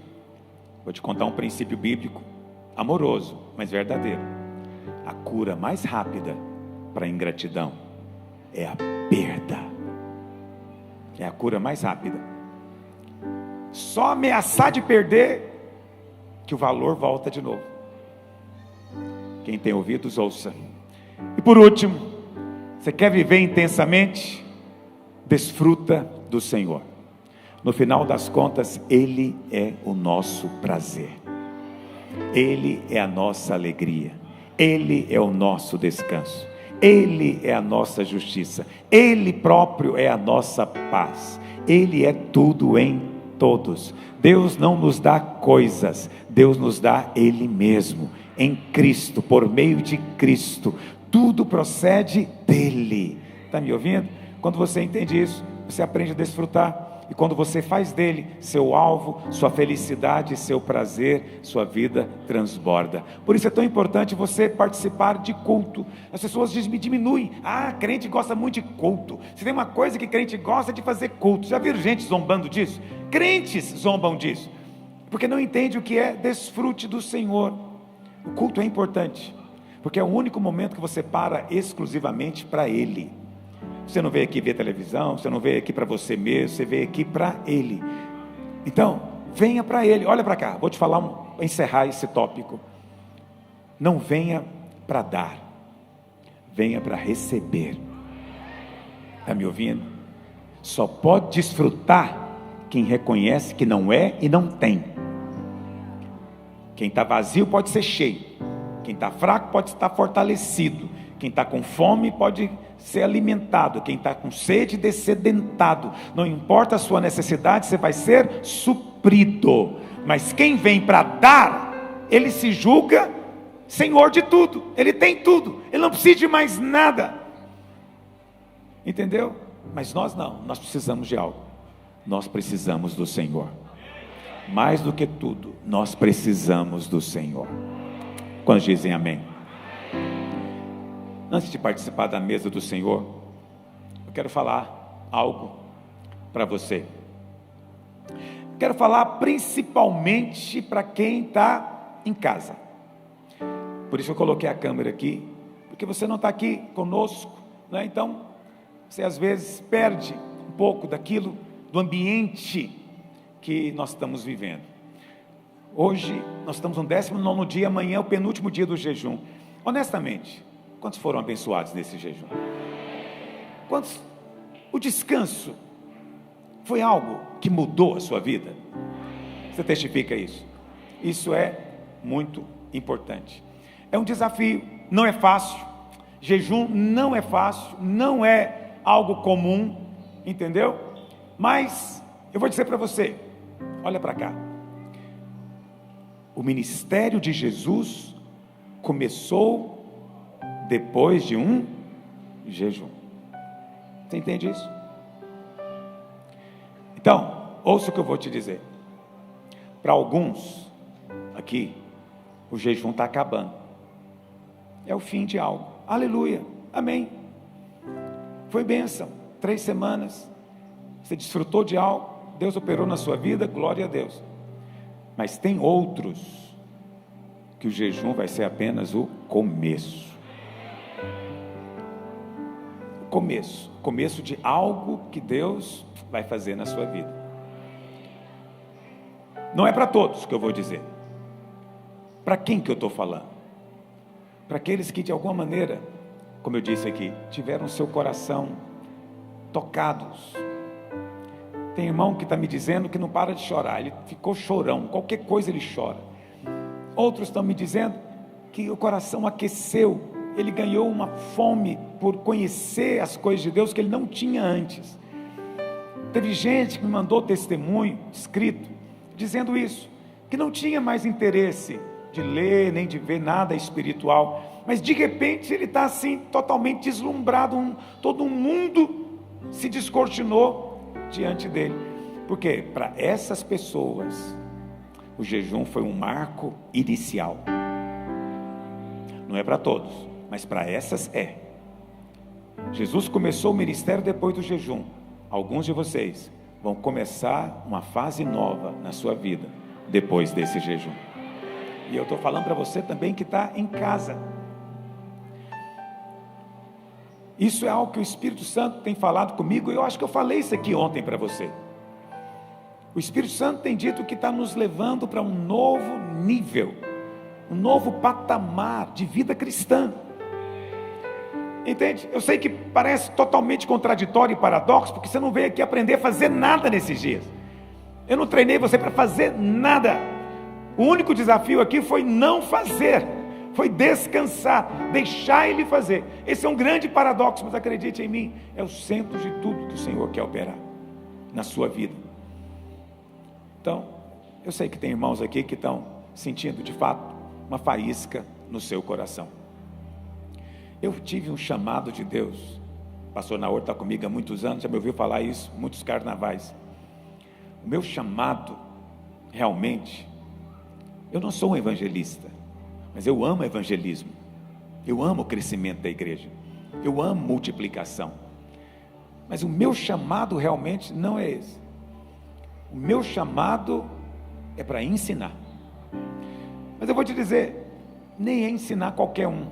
vou te contar um princípio bíblico, amoroso, mas verdadeiro. A cura mais rápida para a ingratidão é a perda. É a cura mais rápida. Só ameaçar de perder, que o valor volta de novo. Quem tem ouvidos, ouça. E por último, você quer viver intensamente? Desfruta do Senhor. No final das contas, Ele é o nosso prazer, Ele é a nossa alegria, Ele é o nosso descanso, Ele é a nossa justiça, Ele próprio é a nossa paz, Ele é tudo em todos. Deus não nos dá coisas, Deus nos dá Ele mesmo, em Cristo, por meio de Cristo, tudo procede dEle. Está me ouvindo? Quando você entende isso, você aprende a desfrutar. E quando você faz dele seu alvo, sua felicidade, seu prazer, sua vida transborda. Por isso é tão importante você participar de culto. As pessoas diminuem. Crente gosta muito de culto. Se tem uma coisa que crente gosta, é de fazer culto. Já viram gente zombando disso? Crentes zombam disso, porque não entende o que é desfrute do Senhor. O culto é importante, porque é o único momento que você para exclusivamente para Ele. Você não veio aqui ver televisão, você não veio aqui para você mesmo, você veio aqui para Ele. Então, venha para Ele. Olha para cá, vou te falar, encerrar esse tópico. Não venha para dar, venha para receber. Está me ouvindo? Só pode desfrutar quem reconhece que não é e não tem. Quem está vazio pode ser cheio, quem está fraco pode estar fortalecido, quem está com fome pode ser alimentado, quem está com sede, dessedentado. Não importa a sua necessidade, você vai ser suprido. Mas quem vem para dar, ele se julga senhor de tudo, ele tem tudo, ele não precisa de mais nada, entendeu? Mas nós não, nós precisamos de algo, nós precisamos do Senhor, mais do que tudo, nós precisamos do Senhor. Quando dizem amém? Antes de participar da mesa do Senhor, eu quero falar algo para você. Quero falar principalmente para quem está em casa. Por isso eu coloquei a câmera aqui, porque você não está aqui conosco, né? Então você às vezes perde um pouco daquilo, do ambiente que nós estamos vivendo. Hoje nós estamos no 19º dia, amanhã é o penúltimo dia do jejum. Honestamente, quantos foram abençoados nesse jejum? Quantos? O descanso foi algo que mudou a sua vida? Você testifica isso? Isso é muito importante. É um desafio, não é fácil. Jejum não é fácil, não é algo comum, entendeu? Mas eu vou dizer para você, olha para cá. O ministério de Jesus começou depois de um jejum. Você entende isso? Então, ouça o que eu vou te dizer. Para alguns aqui, o jejum está acabando. É o fim de algo. Aleluia, amém. Foi bênção, 3 semanas, você desfrutou de algo, Deus operou na sua vida, glória a Deus. Mas tem outros que o jejum vai ser apenas o começo. Começo de algo que Deus vai fazer na sua vida. Não é para todos que eu vou dizer. Para quem que eu estou falando? Para aqueles que de alguma maneira, como eu disse aqui, tiveram seu coração tocados. Tem irmão que está me dizendo que não para de chorar, ele ficou chorão, qualquer coisa ele chora. Outros estão me dizendo que o coração aqueceu, ele ganhou uma fome por conhecer as coisas de Deus que ele não tinha antes. Teve gente que me mandou testemunho escrito, dizendo isso, que não tinha mais interesse de ler, nem de ver nada espiritual, mas de repente ele está assim, totalmente deslumbrado, todo um mundo se descortinou diante dele, porque para essas pessoas, o jejum foi um marco inicial, não é para todos, mas para essas é. Jesus começou o ministério depois do jejum. Alguns de vocês vão começar uma fase nova na sua vida, depois desse jejum. E eu estou falando para você também que está em casa. Isso é algo que o Espírito Santo tem falado comigo, e eu acho que eu falei isso aqui ontem para você. O Espírito Santo tem dito que está nos levando para um novo nível, um novo patamar de vida cristã. Entende? Eu sei que parece totalmente contraditório e paradoxo, porque você não veio aqui aprender a fazer nada nesses dias. Eu não treinei você para fazer nada. O único desafio aqui foi não fazer, foi descansar, deixar Ele fazer. Esse é um grande paradoxo, mas acredite em mim, é o centro de tudo que o Senhor quer operar na sua vida. Então, eu sei que tem irmãos aqui que estão sentindo de fato uma faísca no seu coração. Eu tive um chamado de Deus, o pastor Naor está comigo há muitos anos, já me ouviu falar isso, muitos carnavais. O meu chamado, realmente, eu não sou um evangelista, mas eu amo evangelismo, eu amo o crescimento da igreja, eu amo multiplicação, mas o meu chamado realmente não é esse. O meu chamado é para ensinar, mas eu vou te dizer, nem é ensinar qualquer um,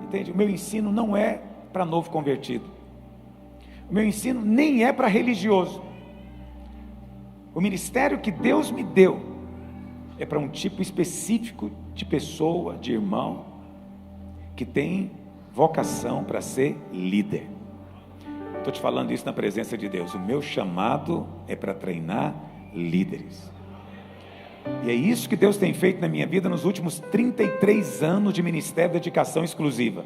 entende? O meu ensino não é para novo convertido, o meu ensino nem é para religioso. O ministério que Deus me deu é para um tipo específico de pessoa, de irmão, que tem vocação para ser líder. Estou te falando isso na presença de Deus. O meu chamado é para treinar líderes. E é isso que Deus tem feito na minha vida nos últimos 33 anos de ministério de dedicação exclusiva.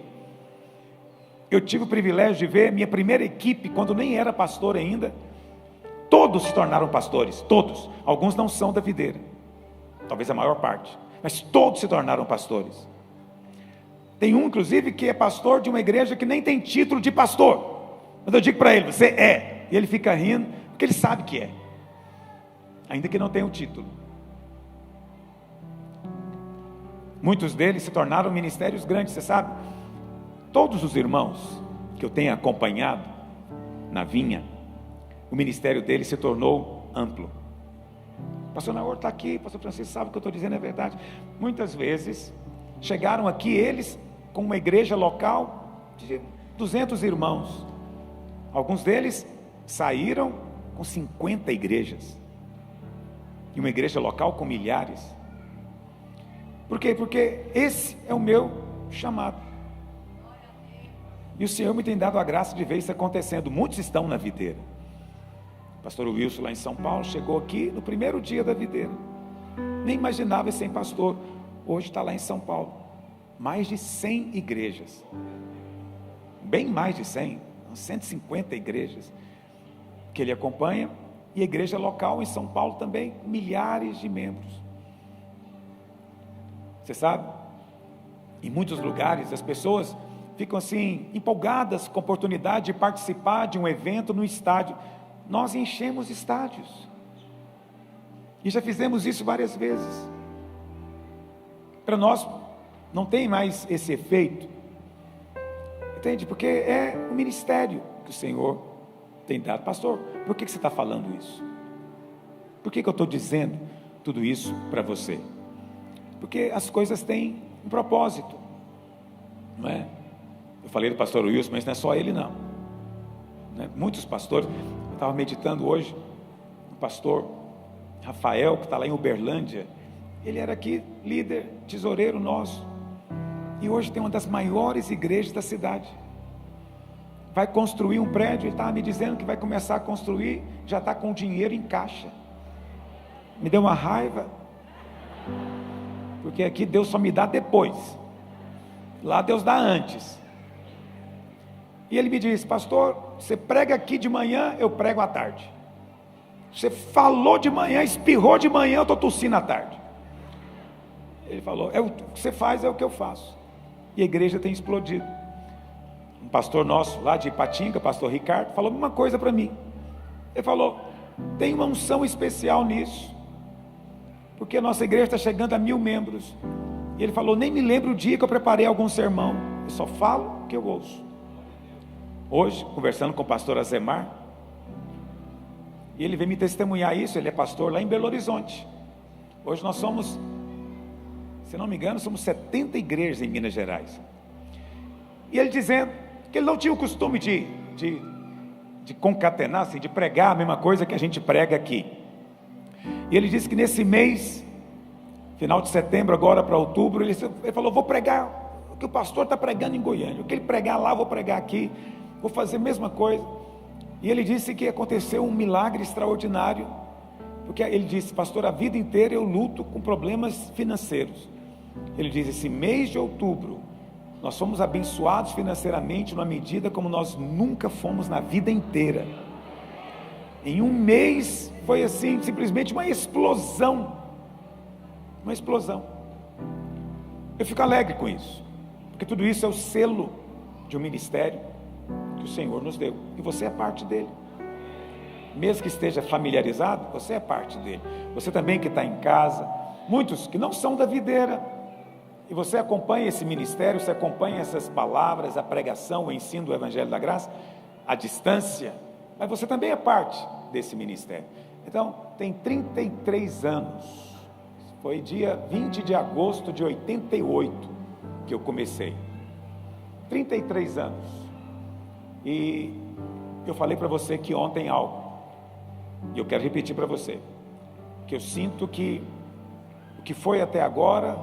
Eu tive o privilégio de ver minha primeira equipe, quando nem era pastor ainda, todos se tornaram pastores, todos. Alguns não são da videira, talvez a maior parte, mas todos se tornaram pastores. Tem um, inclusive, que é pastor de uma igreja que nem tem título de pastor, mas eu digo para ele, você é, e ele fica rindo, porque ele sabe que é, ainda que não tenha o título. Muitos deles se tornaram ministérios grandes, você sabe. Todos os irmãos que eu tenho acompanhado na vinha, o ministério deles se tornou amplo. Pastor Naor está aqui, pastor Francisco sabe o que eu estou dizendo, é verdade. Muitas vezes chegaram aqui eles com uma igreja local de 200 irmãos. Alguns deles saíram com 50 igrejas, e uma igreja local com milhares. Por quê? Porque esse é o meu chamado. E o Senhor me tem dado a graça de ver isso acontecendo. Muitos estão na videira. O pastor Wilson, lá em São Paulo, chegou aqui no primeiro dia da videira. Nem imaginava ser pastor. Hoje está lá em São Paulo. Mais de 100 igrejas. Bem mais de 100. 150 igrejas que ele acompanha. E a igreja local em São Paulo também, milhares de membros. Você sabe, em muitos lugares as pessoas ficam assim, empolgadas com a oportunidade de participar de um evento no estádio. Nós enchemos estádios, e já fizemos isso várias vezes. Para nós não tem mais esse efeito, entende? Porque é o ministério que o Senhor tem dado. Pastor, por que você está falando isso? Por que eu estou dizendo tudo isso para você? Porque as coisas têm um propósito, não é? Eu falei do pastor Wilson, mas não é só ele não, muitos pastores. Eu estava meditando hoje, o pastor Rafael, que está lá em Uberlândia, ele era aqui líder, tesoureiro nosso, e hoje tem uma das maiores igrejas da cidade. Vai construir um prédio, ele estava me dizendo que vai começar a construir, já está com o dinheiro em caixa. Me deu uma raiva, porque aqui Deus só me dá depois, lá Deus dá antes. E ele me disse, pastor, você prega aqui de manhã, eu prego à tarde. Você falou de manhã, espirrou de manhã, eu estou tossindo à tarde. Ele falou, o que você faz é o que eu faço. E a igreja tem explodido. Um pastor nosso lá de Ipatinga, pastor Ricardo, falou uma coisa para mim. Ele falou, tem uma unção especial nisso, porque a nossa igreja está chegando a 1000 membros. E ele falou, nem me lembro o dia que eu preparei algum sermão, eu só falo o que eu ouço. Hoje, conversando com o pastor Azemar, e ele veio me testemunhar isso. Ele é pastor lá em Belo Horizonte. Hoje nós somos, se não me engano, somos 70 igrejas em Minas Gerais. E ele dizendo que ele não tinha o costume de concatenar, assim, de pregar a mesma coisa que a gente prega aqui. E ele disse que nesse mês, final de setembro, agora para outubro, ele falou, vou pregar o que o pastor está pregando em Goiânia. O que ele pregar lá, eu vou pregar aqui. Vou fazer a mesma coisa. E ele disse que aconteceu um milagre extraordinário, porque ele disse, pastor, a vida inteira eu luto com problemas financeiros. Ele diz, esse mês de outubro, nós fomos abençoados financeiramente numa medida como nós nunca fomos na vida inteira. Em um mês, foi assim, simplesmente uma explosão. Uma explosão. Eu fico alegre com isso, porque tudo isso é o selo de um ministério que o Senhor nos deu, e você é parte dele. Mesmo que esteja familiarizado, você é parte dele. Você também que está em casa, muitos que não são da videira, e você acompanha esse ministério, você acompanha essas palavras, a pregação, o ensino do Evangelho da Graça, à distância, mas você também é parte desse ministério. Então, tem 33 anos, foi dia 20 de agosto de 88 que eu comecei, 33 anos. E eu falei para você que ontem algo, e eu quero repetir para você, que eu sinto que o que foi até agora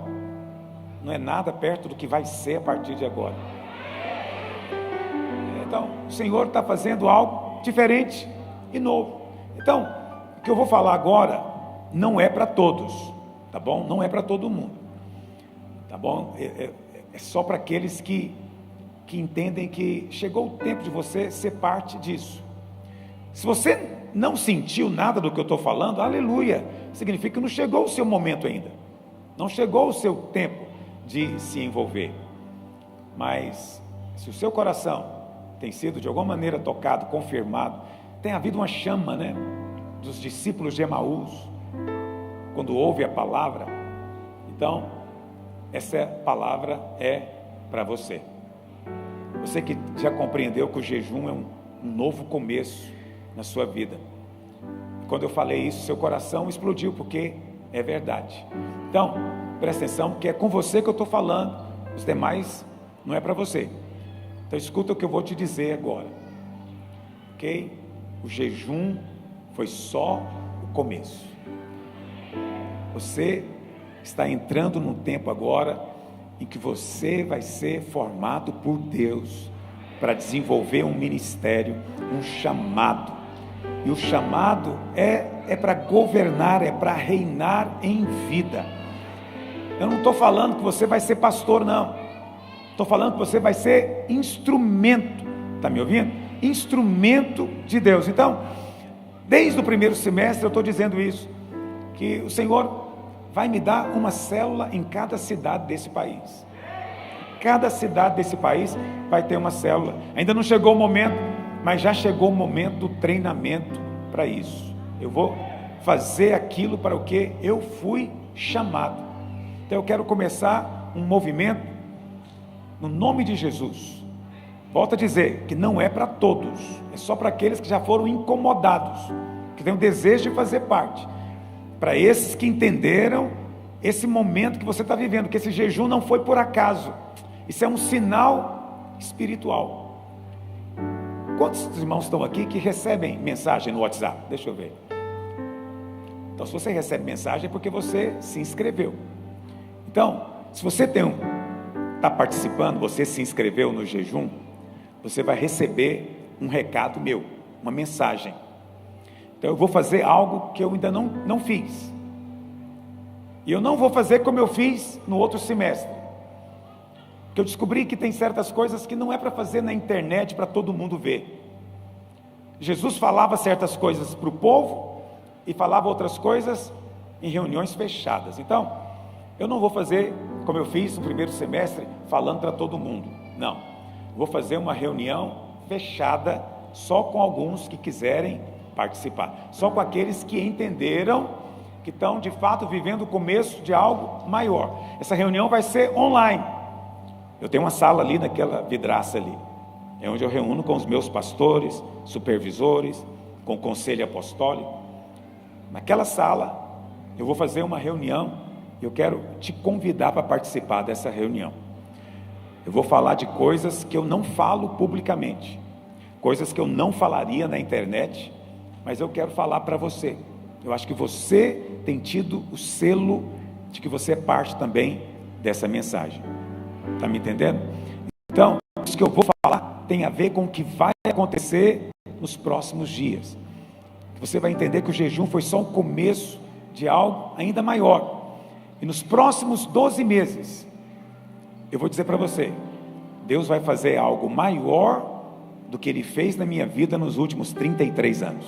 não é nada perto do que vai ser a partir de agora. Então, o Senhor está fazendo algo diferente e novo. Então, o que eu vou falar agora não é para todos, tá bom? Não é para todo mundo, tá bom? É só para aqueles que entendem que chegou o tempo de você ser parte disso. Se você não sentiu nada do que eu estou falando, aleluia, significa que não chegou o seu momento ainda, não chegou o seu tempo de se envolver. Mas se o seu coração tem sido de alguma maneira tocado, confirmado, tem havido uma chama, né, dos discípulos de Emaús, quando ouve a palavra, então essa palavra é para você. Você que já compreendeu que o jejum é um novo começo na sua vida. Quando eu falei isso, seu coração explodiu, porque é verdade. Então, presta atenção, porque é com você que eu estou falando, os demais não é para você. Então escuta o que eu vou te dizer agora, ok? O jejum foi só o começo. Você está entrando num tempo agora em que você vai ser formado por Deus para desenvolver um ministério, um chamado. E o chamado é para governar, é para reinar em vida. Eu não estou falando que você vai ser pastor, não. Estou falando que você vai ser instrumento. Está me ouvindo? Instrumento de Deus. Então, desde o primeiro semestre eu estou dizendo isso, que o Senhor vai me dar uma célula em cada cidade desse país. Cada cidade desse país vai ter uma célula. Ainda não chegou o momento, mas já chegou o momento do treinamento para isso. Eu vou fazer aquilo para o que eu fui chamado. Então eu quero começar um movimento no nome de Jesus. Volto a dizer que não é para todos, é só para aqueles que já foram incomodados, que têm o desejo de fazer parte. Para esses que entenderam esse momento que você está vivendo, que esse jejum não foi por acaso, isso é um sinal espiritual. Quantos irmãos estão aqui que recebem mensagem no WhatsApp? Deixa eu ver. Então, se você recebe mensagem é porque você se inscreveu. Então, se você está participando, você se inscreveu no jejum, você vai receber um recado meu, uma mensagem. Então eu vou fazer algo que eu ainda não fiz. E eu não vou fazer como eu fiz no outro semestre. Porque eu descobri que tem certas coisas que não é para fazer na internet para todo mundo ver. Jesus falava certas coisas para o povo e falava outras coisas em reuniões fechadas. Então, eu não vou fazer como eu fiz no primeiro semestre, falando para todo mundo. Não. Vou fazer uma reunião fechada, só com alguns que quiserem participar. Só com aqueles que entenderam, que estão de fato vivendo o começo de algo maior. Essa reunião vai ser online. Eu tenho uma sala ali naquela vidraça ali. É onde eu reúno com os meus pastores, supervisores, com o conselho apostólico. Naquela sala, eu vou fazer uma reunião. Eu quero te convidar para participar dessa reunião. Eu vou falar de coisas que eu não falo publicamente, coisas que eu não falaria na internet, mas eu quero falar para você. Eu acho que você tem tido o selo de que você é parte também dessa mensagem. Está me entendendo? Então, isso que eu vou falar tem a ver com o que vai acontecer nos próximos dias. Você vai entender que o jejum foi só o começo de algo ainda maior. E nos próximos 12 meses, eu vou dizer para você, Deus vai fazer algo maior do que Ele fez na minha vida nos últimos 33 anos.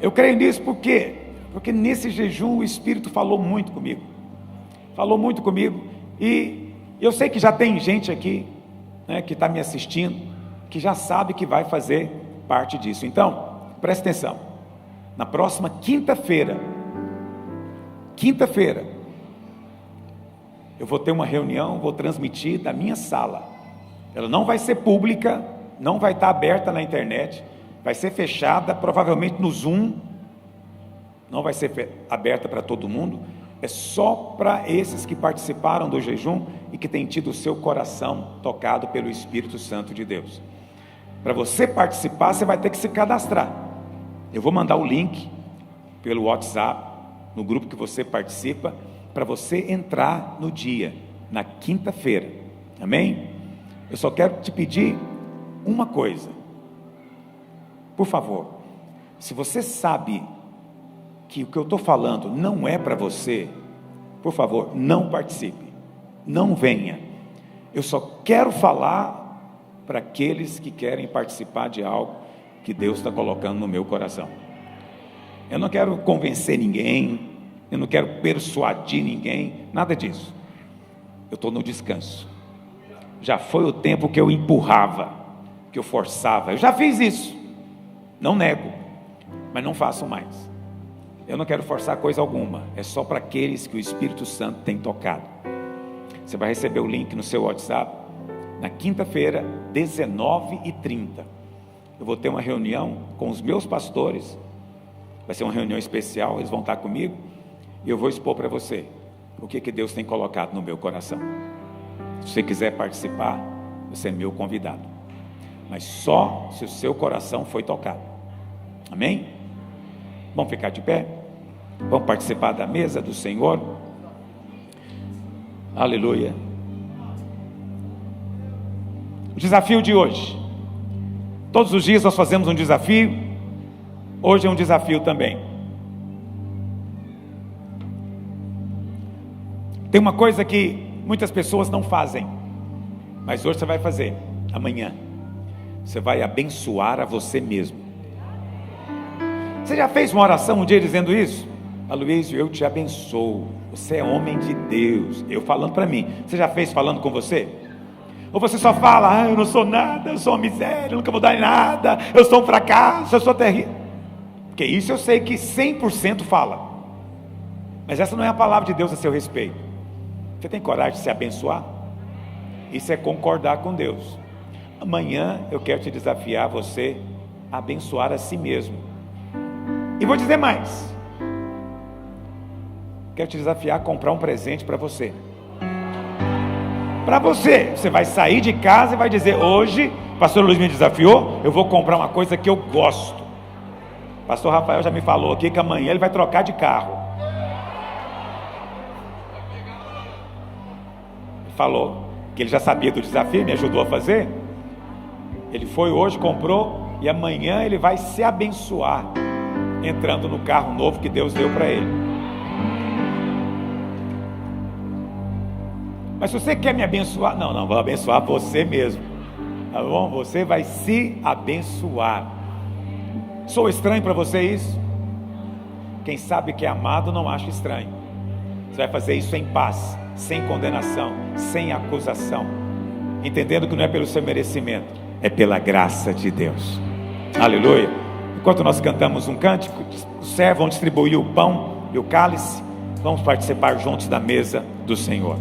Eu creio nisso porque nesse jejum o Espírito falou muito comigo. E eu sei que já tem gente aqui, né, que está me assistindo, que já sabe que vai fazer parte disso. Então, presta atenção, na próxima quinta-feira, eu vou ter uma reunião, vou transmitir da minha sala. Ela não vai ser pública, não vai estar aberta na internet, vai ser fechada, provavelmente no Zoom, não vai ser aberta para todo mundo, é só para esses que participaram do jejum e que têm tido o seu coração tocado pelo Espírito Santo de Deus. Para você participar, você vai ter que se cadastrar. Eu vou mandar o link pelo WhatsApp, no grupo que você participa, para você entrar no dia, na quinta-feira, amém? Eu só quero te pedir uma coisa, por favor, se você sabe que o que eu estou falando não é para você, por favor, não participe, não venha. Eu só quero falar para aqueles que querem participar de algo que Deus está colocando no meu coração. Eu não quero convencer ninguém, eu não quero persuadir ninguém, nada disso. Eu estou no descanso. Já foi o tempo que eu empurrava, que eu forçava. Eu já fiz isso, não nego, mas não faço mais. Eu não quero forçar coisa alguma, é só para aqueles que o Espírito Santo tem tocado. Você vai receber o link no seu WhatsApp, na quinta-feira, 19h30. Eu vou ter uma reunião com os meus pastores, vai ser uma reunião especial, eles vão estar comigo, e eu vou expor para você o que Deus tem colocado no meu coração. Se você quiser participar, você é meu convidado, mas só se o seu coração foi tocado. Amém? Vamos ficar de pé? Vamos participar da mesa do Senhor? Aleluia. O desafio de hoje, todos os dias nós fazemos um desafio, hoje é um desafio também. Tem uma coisa que muitas pessoas não fazem, mas hoje você vai fazer, amanhã. Você vai abençoar a você mesmo. Você já fez uma oração um dia dizendo isso? Aloysio, eu te abençoo, você é homem de Deus. Eu falando para mim, você já fez falando com você? Ou você só fala, eu não sou nada, eu sou uma miséria, eu nunca vou dar em nada, eu sou um fracasso, eu sou terrível. Porque isso eu sei que 100% fala, mas essa não é a palavra de Deus a seu respeito. Você tem coragem de se abençoar? Isso é concordar com Deus. Amanhã eu quero te desafiar você a abençoar a si mesmo. E vou dizer mais, quero te desafiar a comprar um presente para você. Para você, você vai sair de casa e vai dizer, hoje, pastor Luiz me desafiou, eu vou comprar uma coisa que eu gosto. Pastor Rafael já me falou aqui que amanhã ele vai trocar de carro. Ele falou que ele já sabia do desafio, me ajudou a fazer. Ele foi hoje, comprou, e amanhã ele vai se abençoar, entrando no carro novo que Deus deu para ele. Mas se você quer me abençoar, não, vou abençoar você mesmo, tá bom? Você vai se abençoar. Sou estranho para você isso? Quem sabe que é amado não acha estranho. Você vai fazer isso em paz, sem condenação, sem acusação, entendendo que não é pelo seu merecimento, é pela graça de Deus. Aleluia. Enquanto nós cantamos um cântico, os servos vão distribuir o pão e o cálice, vamos participar juntos da mesa do Senhor.